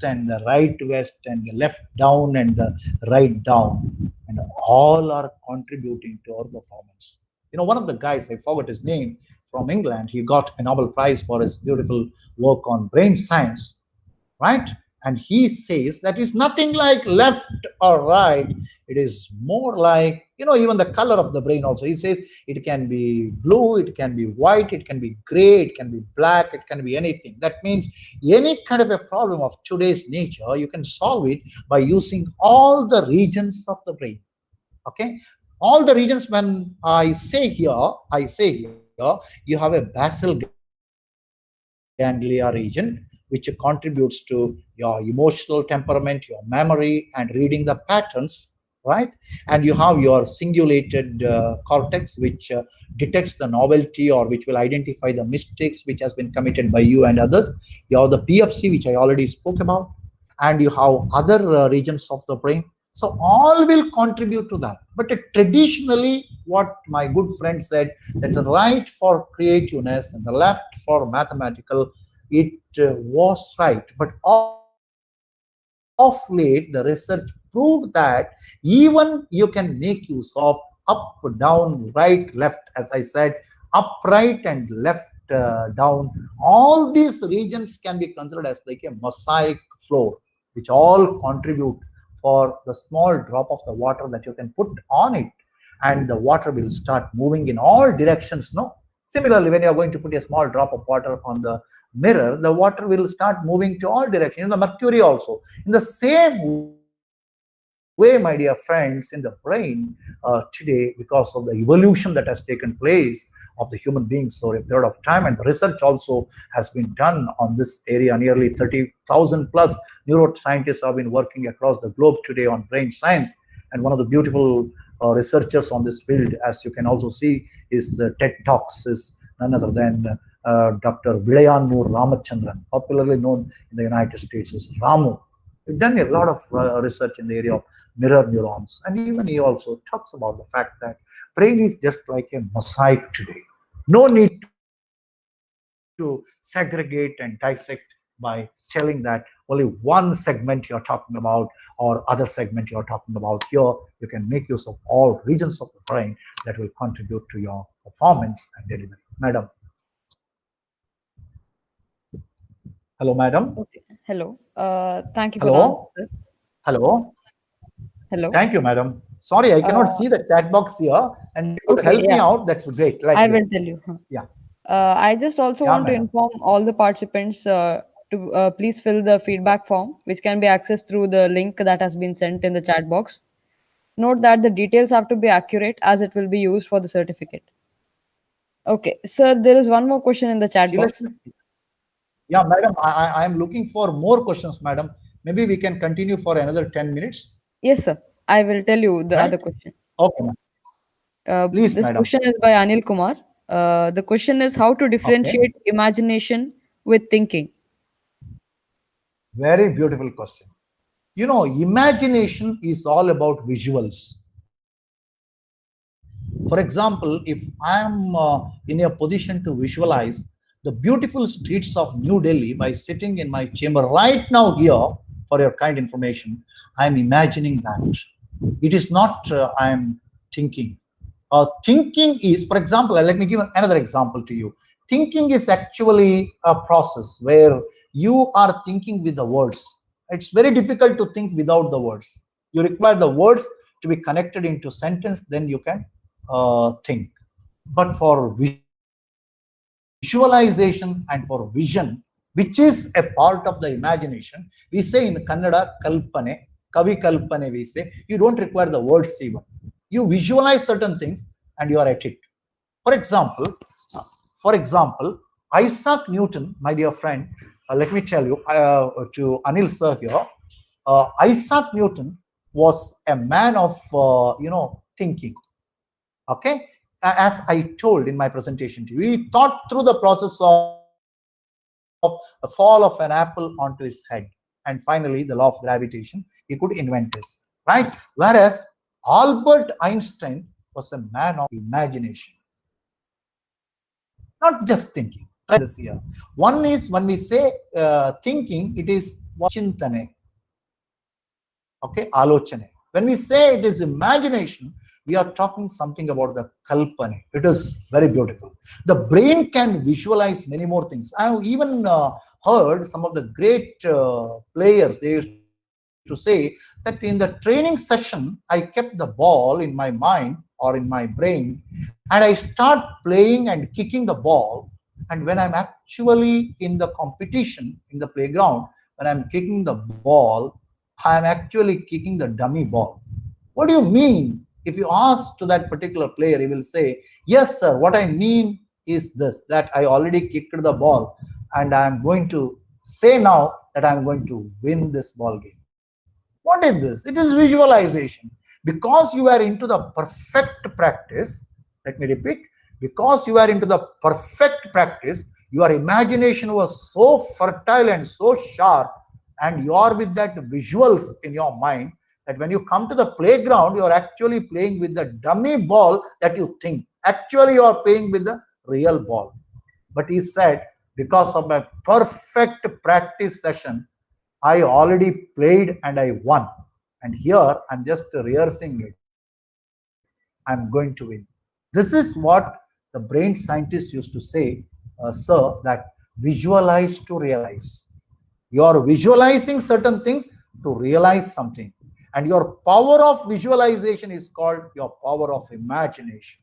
and the right west, and the left down and the right down, and all are contributing to our performance. One of the guys, I forgot his name, from England, he got a Nobel Prize for his beautiful work on brain science, right? And he says that is nothing like left or right. It is more like, even the color of the brain also. He says it can be blue, it can be white, it can be gray, it can be black, it can be anything. That means any kind of a problem of today's nature, you can solve it by using all the regions of the brain. Okay? All the regions, when I say here, you have a basal ganglia region, which contributes to your emotional temperament, your memory, and reading the patterns, right? And you have your singulated cortex, which detects the novelty or which will identify the mistakes which has been committed by you and others. You have the PFC, which I already spoke about, and you have other regions of the brain. So all will contribute to that. But traditionally, what my good friend said, that the right for creativeness and the left for mathematical, it was right. But of late, the research proved that even you can make use of up, down, right, left, as I said, upright and left, down. All these regions can be considered as like a mosaic floor, which all contribute for the small drop of the water that you can put on it, and the water will start moving in all directions. No, similarly, when you are going to put a small drop of water on the mirror, the water will start moving to all directions. In the mercury also, in the same way, my dear friends, in the brain today, because of the evolution that has taken place of the human beings over a period of time, and the research also has been done on this area. Nearly 30,000 plus neuroscientists have been working across the globe today on brain science, and one of the beautiful researchers on this field, as you can also see, is TED Talks, is none other than Dr. Vilayanur Ramachandran, popularly known in the United States as Ramu. We've done a lot of research in the area of mirror neurons, and even he also talks about the fact that brain is just like a mosaic today. No need to segregate and dissect by telling that only one segment you're talking about or other segment you're talking about. Here, you can make use of all regions of the brain that will contribute to your performance and delivery. Madam. Hello, madam. Okay. Hello. Thank you for the Hello. answer, sir. Hello. Hello. Thank you, madam. Sorry, I cannot see the chat box here, and if you could Okay, help me yeah. out, that's great. Like I will this. tell you. Yeah. I just also Yeah, want to madam. inform all the participants to please fill the feedback form, which can be accessed through the link that has been sent in the chat box. Note that the details have to be accurate as it will be used for the certificate. Okay, sir, there is one more question in the chat box. Yeah, madam, I am looking for more questions, madam. Maybe we can continue for another 10 minutes. Yes, sir. I will tell you the Right? other question. Okay, ma'am. Please, This madam. question is by Anil Kumar. The question is how to differentiate imagination with thinking. Very beautiful question. You know, imagination is all about visuals. For example, if I am in a position to visualize the beautiful streets of New Delhi by sitting in my chamber right now here, for your kind information, I am imagining that. It is not I am thinking. Thinking is, for example, let me give another example to you. Thinking is actually a process where you are thinking with the words. It's very difficult to think without the words. You require the words to be connected into sentence, then you can think. But for visualization and for vision, which is a part of the imagination, we say in Kannada, kalpane, kavi kalpane, we say, you don't require the words even. You visualize certain things and you are at it. For example, Isaac Newton, my dear friend, let me tell you to Anil sir here, Isaac Newton was a man of, thinking. Okay, as I told in my presentation to you, he thought through the process of the fall of an apple onto his head, and finally the law of gravitation, he could invent this, right? Whereas Albert Einstein was a man of imagination, not just thinking. Try this here. One is when we say thinking, it is chintane, okay, alochane. When we say it is imagination, we are talking something about the kalpane. It is very beautiful. The brain can visualize many more things. I have even heard some of the great players, they used to say that in the training session, I kept the ball in my mind or in my brain, and I start playing and kicking the ball. And when I'm actually in the competition, in the playground, when I'm kicking the ball, I'm actually kicking the dummy ball. What do you mean? If you ask to that particular player, he will say, yes, sir, what I mean is this, that I already kicked the ball and I'm going to say now that I'm going to win this ball game. What is this? It is visualization. Because you are into the perfect practice, let me repeat, because you are into the perfect practice, your imagination was so fertile and so sharp, and you are with that visuals in your mind, that when you come to the playground, you are actually playing with the dummy ball that you think. Actually, you are playing with the real ball. But he said, because of my perfect practice session, I already played and I won. And here I'm just rehearsing it. I'm going to win. This is what the brain scientists used to say, sir, that visualize to realize. You are visualizing certain things to realize something. And your power of visualization is called your power of imagination.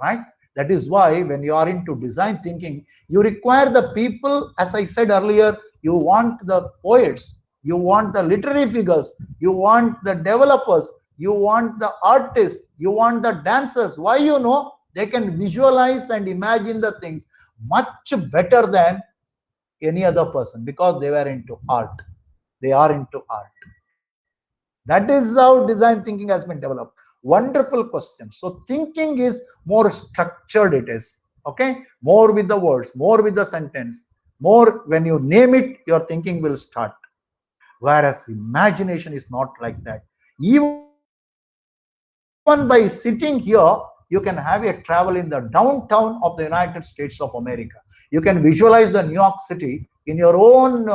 Right? That is why when you are into design thinking, you require the people, as I said earlier, you want the poets, you want the literary figures, you want the developers, you want the artists, you want the dancers. Why? You know, they can visualize and imagine the things much better than any other person, because they were into art. They are into art. That is how design thinking has been developed. Wonderful question. So thinking is more structured, it is. Okay? More with the words, more with the sentence, more when you name it, your thinking will start. Whereas imagination is not like that. Even by sitting here, you can have a travel in the downtown of the United States of America. You can visualize the New York City in your own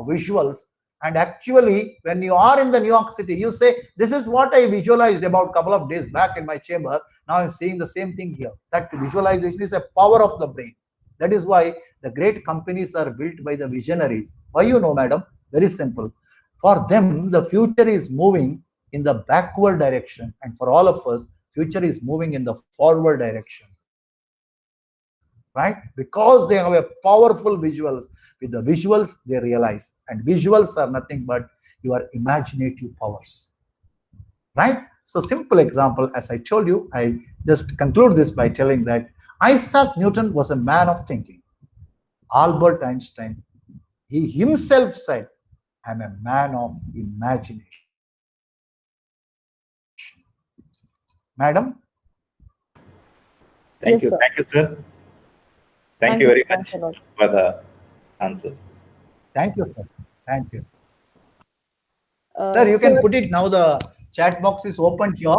visuals. And actually, when you are in the New York City, you say, this is what I visualized about a couple of days back in my chamber. Now I'm seeing the same thing here. That visualization is a power of the brain. That is why the great companies are built by the visionaries. Why? You know, madam? Very simple. For them, the future is moving in the backward direction. And for all of us, future is moving in the forward direction. Right? Because they have a powerful visuals. With the visuals, they realize. And visuals are nothing but your imaginative powers. Right? So simple example, as I told you, I just conclude this by telling that Isaac Newton was a man of thinking. Albert Einstein, he himself said, I'm a man of imagination. Madam? Thank Yes, you. sir. Thank you, sir. Thank you very much for the answers. Thank you, sir. Thank you. Uh, Sir, you can sir, put it now. The chat box is open here.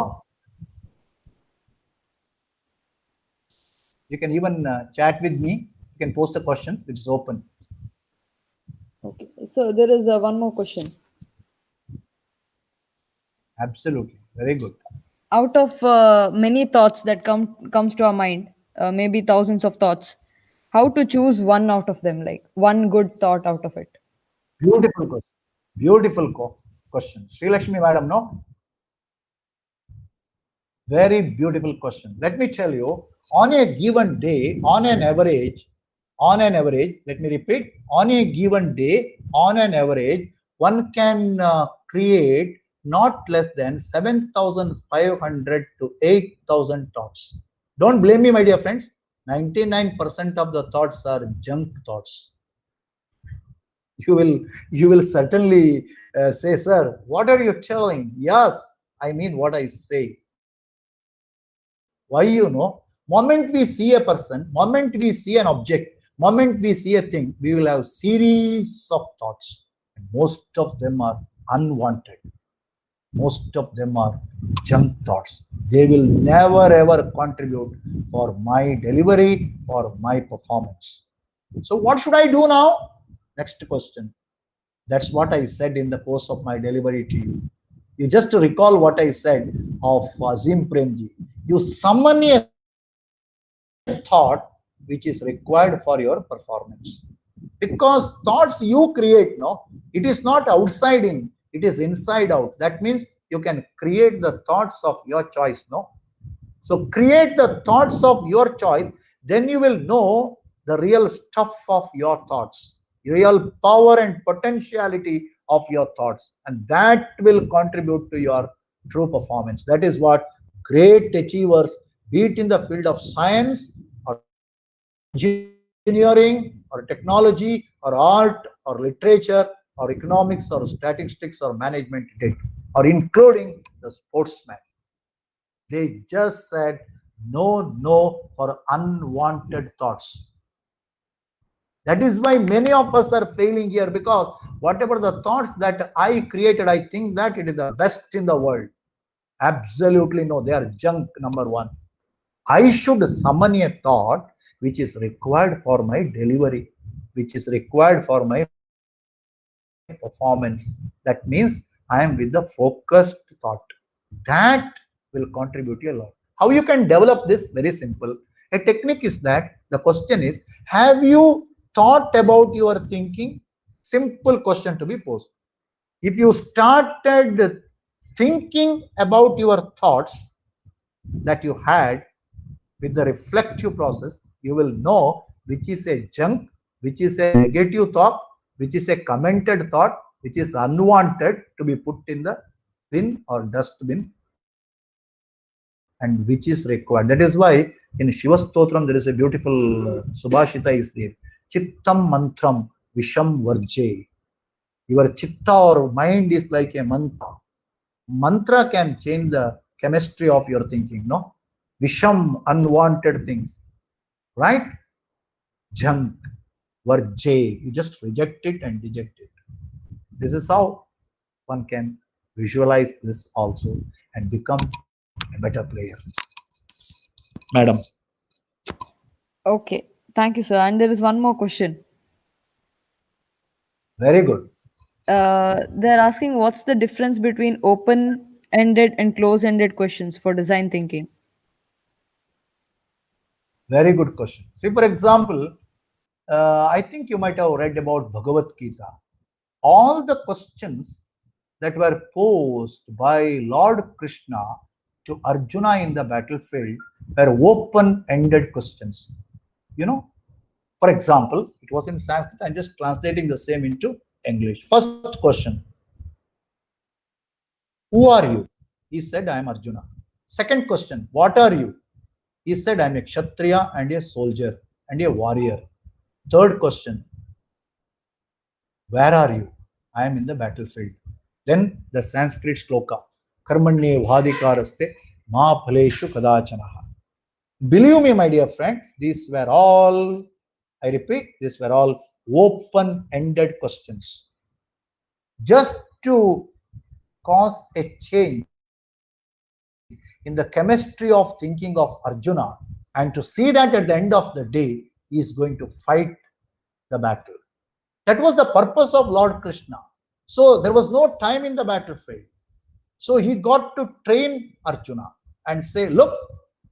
You can even chat with me. You can post the questions. It is open. okay. So there is one more question. Absolutely. Very good. Out of many thoughts that comes to our mind, maybe thousands of thoughts, how to choose one out of them, like one good thought out of it? Beautiful question. Beautiful question. Sri Lakshmi madam, no? Very beautiful question. Let me tell you, on a given day, on an average, let me repeat, on a given day, on an average, one can create not less than 7,500 to 8,000 thoughts. Don't blame me, my dear friends. 99% of the thoughts are junk thoughts. You will certainly say, sir, what are you telling? Yes, I mean what I say. Why? You know, moment we see a person, moment we see an object, moment we see a thing, we will have series of thoughts. Most of them are unwanted. Most of them are junk thoughts. They will never ever contribute for my delivery, for my performance. So what should I do now? Next question. That's what I said in the course of my delivery to you. You just recall what I said of Azim Premji. You summon a thought which is required for your performance. Because thoughts you create, no, it is not outside in, it is inside out. That means you can create the thoughts of your choice, no? So create the thoughts of your choice, then you will know the real stuff of your thoughts, real power and potentiality of your thoughts, and that will contribute to your true performance. That is what great achievers, be it in the field of science or engineering or technology or art or literature or economics or statistics or management did, or including the sportsman. They just said no for unwanted thoughts. That is why many of us are failing here, because whatever the thoughts that I created, I think that it is the best in the world. Absolutely no, they are junk, number one. I should summon a thought which is required for my delivery, which is required for my performance. That means I am with the focused thought. That will contribute a lot. How you can develop this? Very simple. A technique is that the question is, have you thought about your thinking? Simple question to be posed. If you started thinking about your thoughts that you had with the reflective process, you will know which is a junk, which is a negative thought, which is a commented thought, which is unwanted to be put in the bin or dustbin, and which is required. That is why in Shiva Stotram there is a beautiful Subhashita is there. Chittam mantram visham varje. Your chitta or mind is like a mantra. Mantra can change the chemistry of your thinking, no? Visham, unwanted things, right? Junk, varje, you just reject it and deject it. This is how one can visualize this also and become a better player. Madam. Okay, thank you, sir. And there is one more question. Very good. They're asking what's the difference between open-ended and close-ended questions for design thinking? Very good question. See, for example, I think you might have read about Bhagavad Gita. All the questions that were posed by Lord Krishna to Arjuna in the battlefield were open-ended questions. You know, for example, it was in Sanskrit. I'm just translating the same into English. First question: who are you? He said, I am Arjuna. Second question: what are you? He said, I am a Kshatriya and a soldier and a warrior. Third question: where are you? I am in the battlefield. Then the Sanskrit shloka: Karmanye vadikaraste ma phaleshu kadachanaha. Believe me, my dear friend, these were all, I repeat, these were all open-ended questions. Just to cause a change in the chemistry of thinking of Arjuna, and to see that at the end of the day he is going to fight the battle. That was the purpose of Lord Krishna. So there was no time in the battlefield. So he got to train Arjuna and say, look,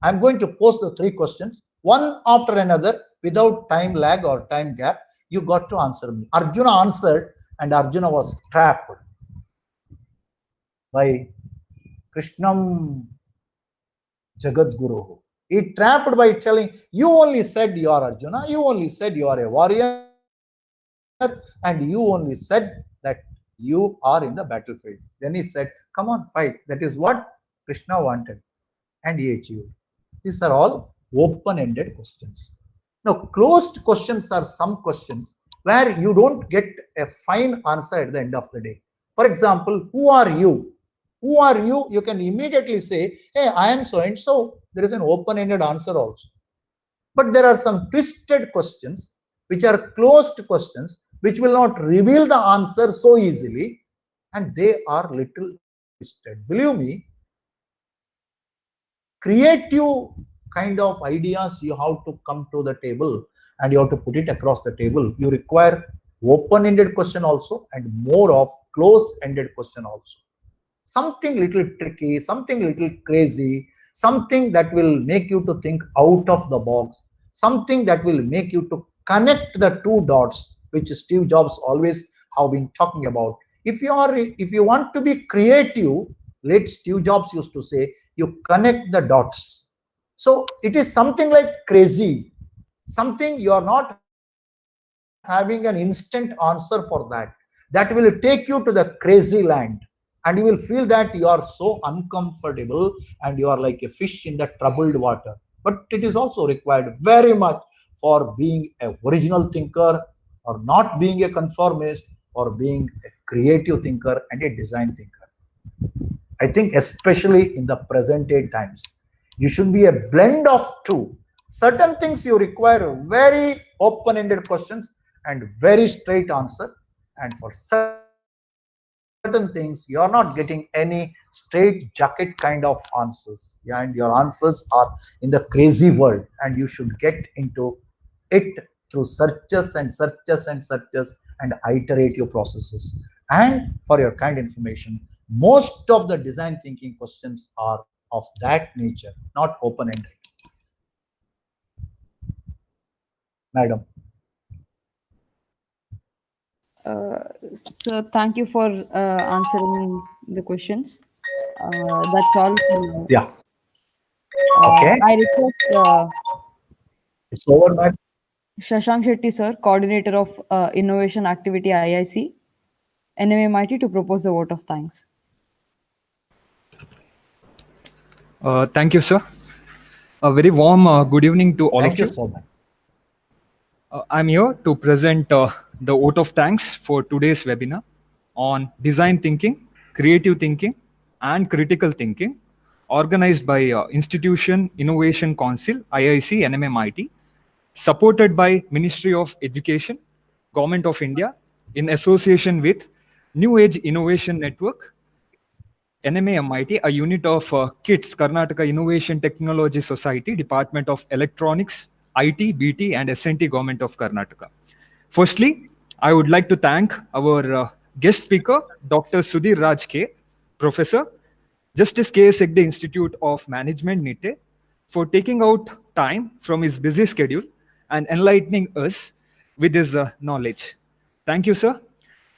I'm going to pose the three questions, one after another, without time lag or time gap. You got to answer me. Arjuna answered, and Arjuna was trapped by Krishnam Jagadguru. He trapped by telling, you only said you are Arjuna, you only said you are a warrior, and you only said that you are in the battlefield. Then he said, come on, fight. That is what Krishna wanted, and he achieved. These are all open-ended questions. Now, closed questions are some questions where you don't get a fine answer at the end of the day. For example, who are you? Who are you? You can immediately say, hey, I am so and so. There is an open-ended answer also. But there are some twisted questions, which are closed questions, which will not reveal the answer so easily, and they are little twisted. Believe me, creative kind of ideas you have to come to the table and you have to put it across the table. You require open-ended question also and more of close-ended question also. Something little tricky, something little crazy, something that will make you to think out of the box, something that will make you to connect the two dots, which Steve Jobs always have been talking about. If you want to be creative, late Steve Jobs used to say, you connect the dots. So it is something like crazy, something you are not having an instant answer for that will take you to the crazy land, and you will feel that you are so uncomfortable and you are like a fish in the troubled water. But it is also required very much for being an original thinker, or not being a conformist, or being a creative thinker and a design thinker. I think especially in the present day times, you should be a blend of two. Certain things you require very open-ended questions and very straight answer, and for certain things you are not getting any straight jacket kind of answers, and your answers are in the crazy world, and you should get into it through searches and searches and searches and iterative processes. And for your kind information, most of the design thinking questions are of that nature, not open-ended. Madam. So thank you for answering the questions. That's all. Yeah. Okay. I request It's over, madam. Shashank Shetty, sir, coordinator of Innovation Activity IIC NMAMIT, to propose the vote of thanks. Thank you, sir. A very warm good evening to all Thank of you. you so much. I'm here to present the vote of thanks for today's webinar on design thinking, creative thinking, and critical thinking, organized by Institution Innovation Council, IIC NMAMIT, supported by Ministry of Education, Government of India, in association with New Age Innovation Network, NMAMIT, a unit of KITS, Karnataka Innovation Technology Society, Department of Electronics, IT, BT, and SNT, Government of Karnataka. Firstly, I would like to thank our guest speaker, Dr. Sudhir Raj K, Professor, Justice K.S. Hegde Institute of Management, Nitte, for taking out time from his busy schedule and enlightening us with his knowledge. Thank you, sir.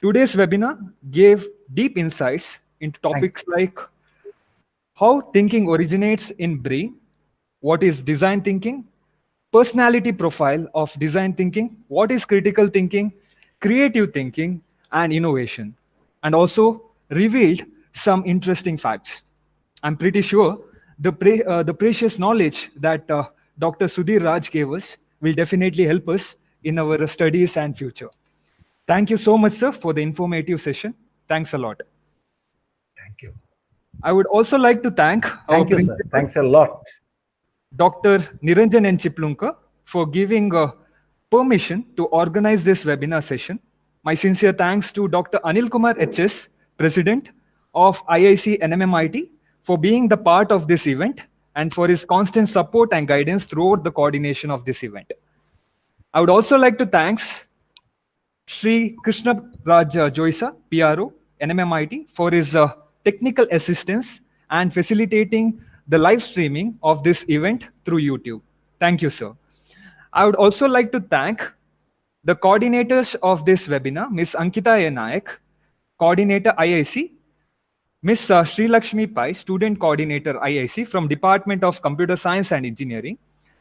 Today's webinar gave deep insights into topics like how thinking originates in brain, what is design thinking, personality profile of design thinking, what is critical thinking, creative thinking, and innovation, and also revealed some interesting facts. I'm pretty sure the precious knowledge that Dr. Sudhir Raj gave us will definitely help us in our studies and future. Thank you so much, sir, for the informative session. Thanks a lot. Thank you. I would also like to thank our Thank you, sir. Thanks a lot. Dr. Niranjan N. Chiplunka, for giving permission to organize this webinar session. My sincere thanks to Dr. Anil Kumar HS, President of IIC NMAMIT, for being the part of this event and for his constant support and guidance throughout the coordination of this event. I would also like to thank Sri Krishna Raj Joisa, PRO, NMAMIT, for his technical assistance and facilitating the live streaming of this event through YouTube. Thank you, sir. I would also like to thank the coordinators of this webinar, Ms. Ankita A. Nayak, Coordinator IIC, Ms. Sri Lakshmi Pai, Student Coordinator IIC from Department of Computer Science and Engineering,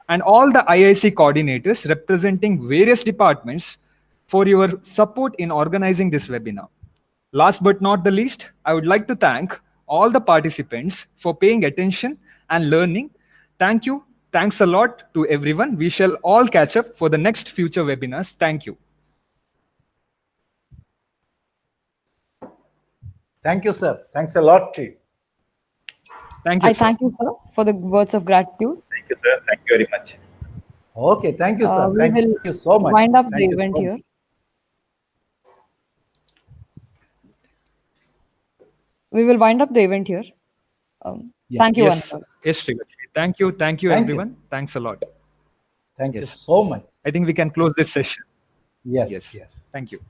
and all the IIC coordinators representing various departments for your support in organizing this webinar. Last but not the least, I would like to thank all the participants for paying attention and learning. Thank you. Thanks a lot to everyone. We shall all catch up for the next future webinars. Thank you. Thank you, sir. Thanks a lot to you. Thank you. I thank you, sir, for the words of gratitude. Thank you, sir. Thank you very much. Okay, thank you, sir. We Thank will you so much. wind up the Thank you event so here. much. We will wind up the event here. Yeah. Thank you, Yes, Anil. yes, Sri Lakshmi. Thank you. Thank you, Thank you. everyone. Thanks a lot. Thank you Yes. so much. I think we can close this session. Yes, Yes. yes. Thank you.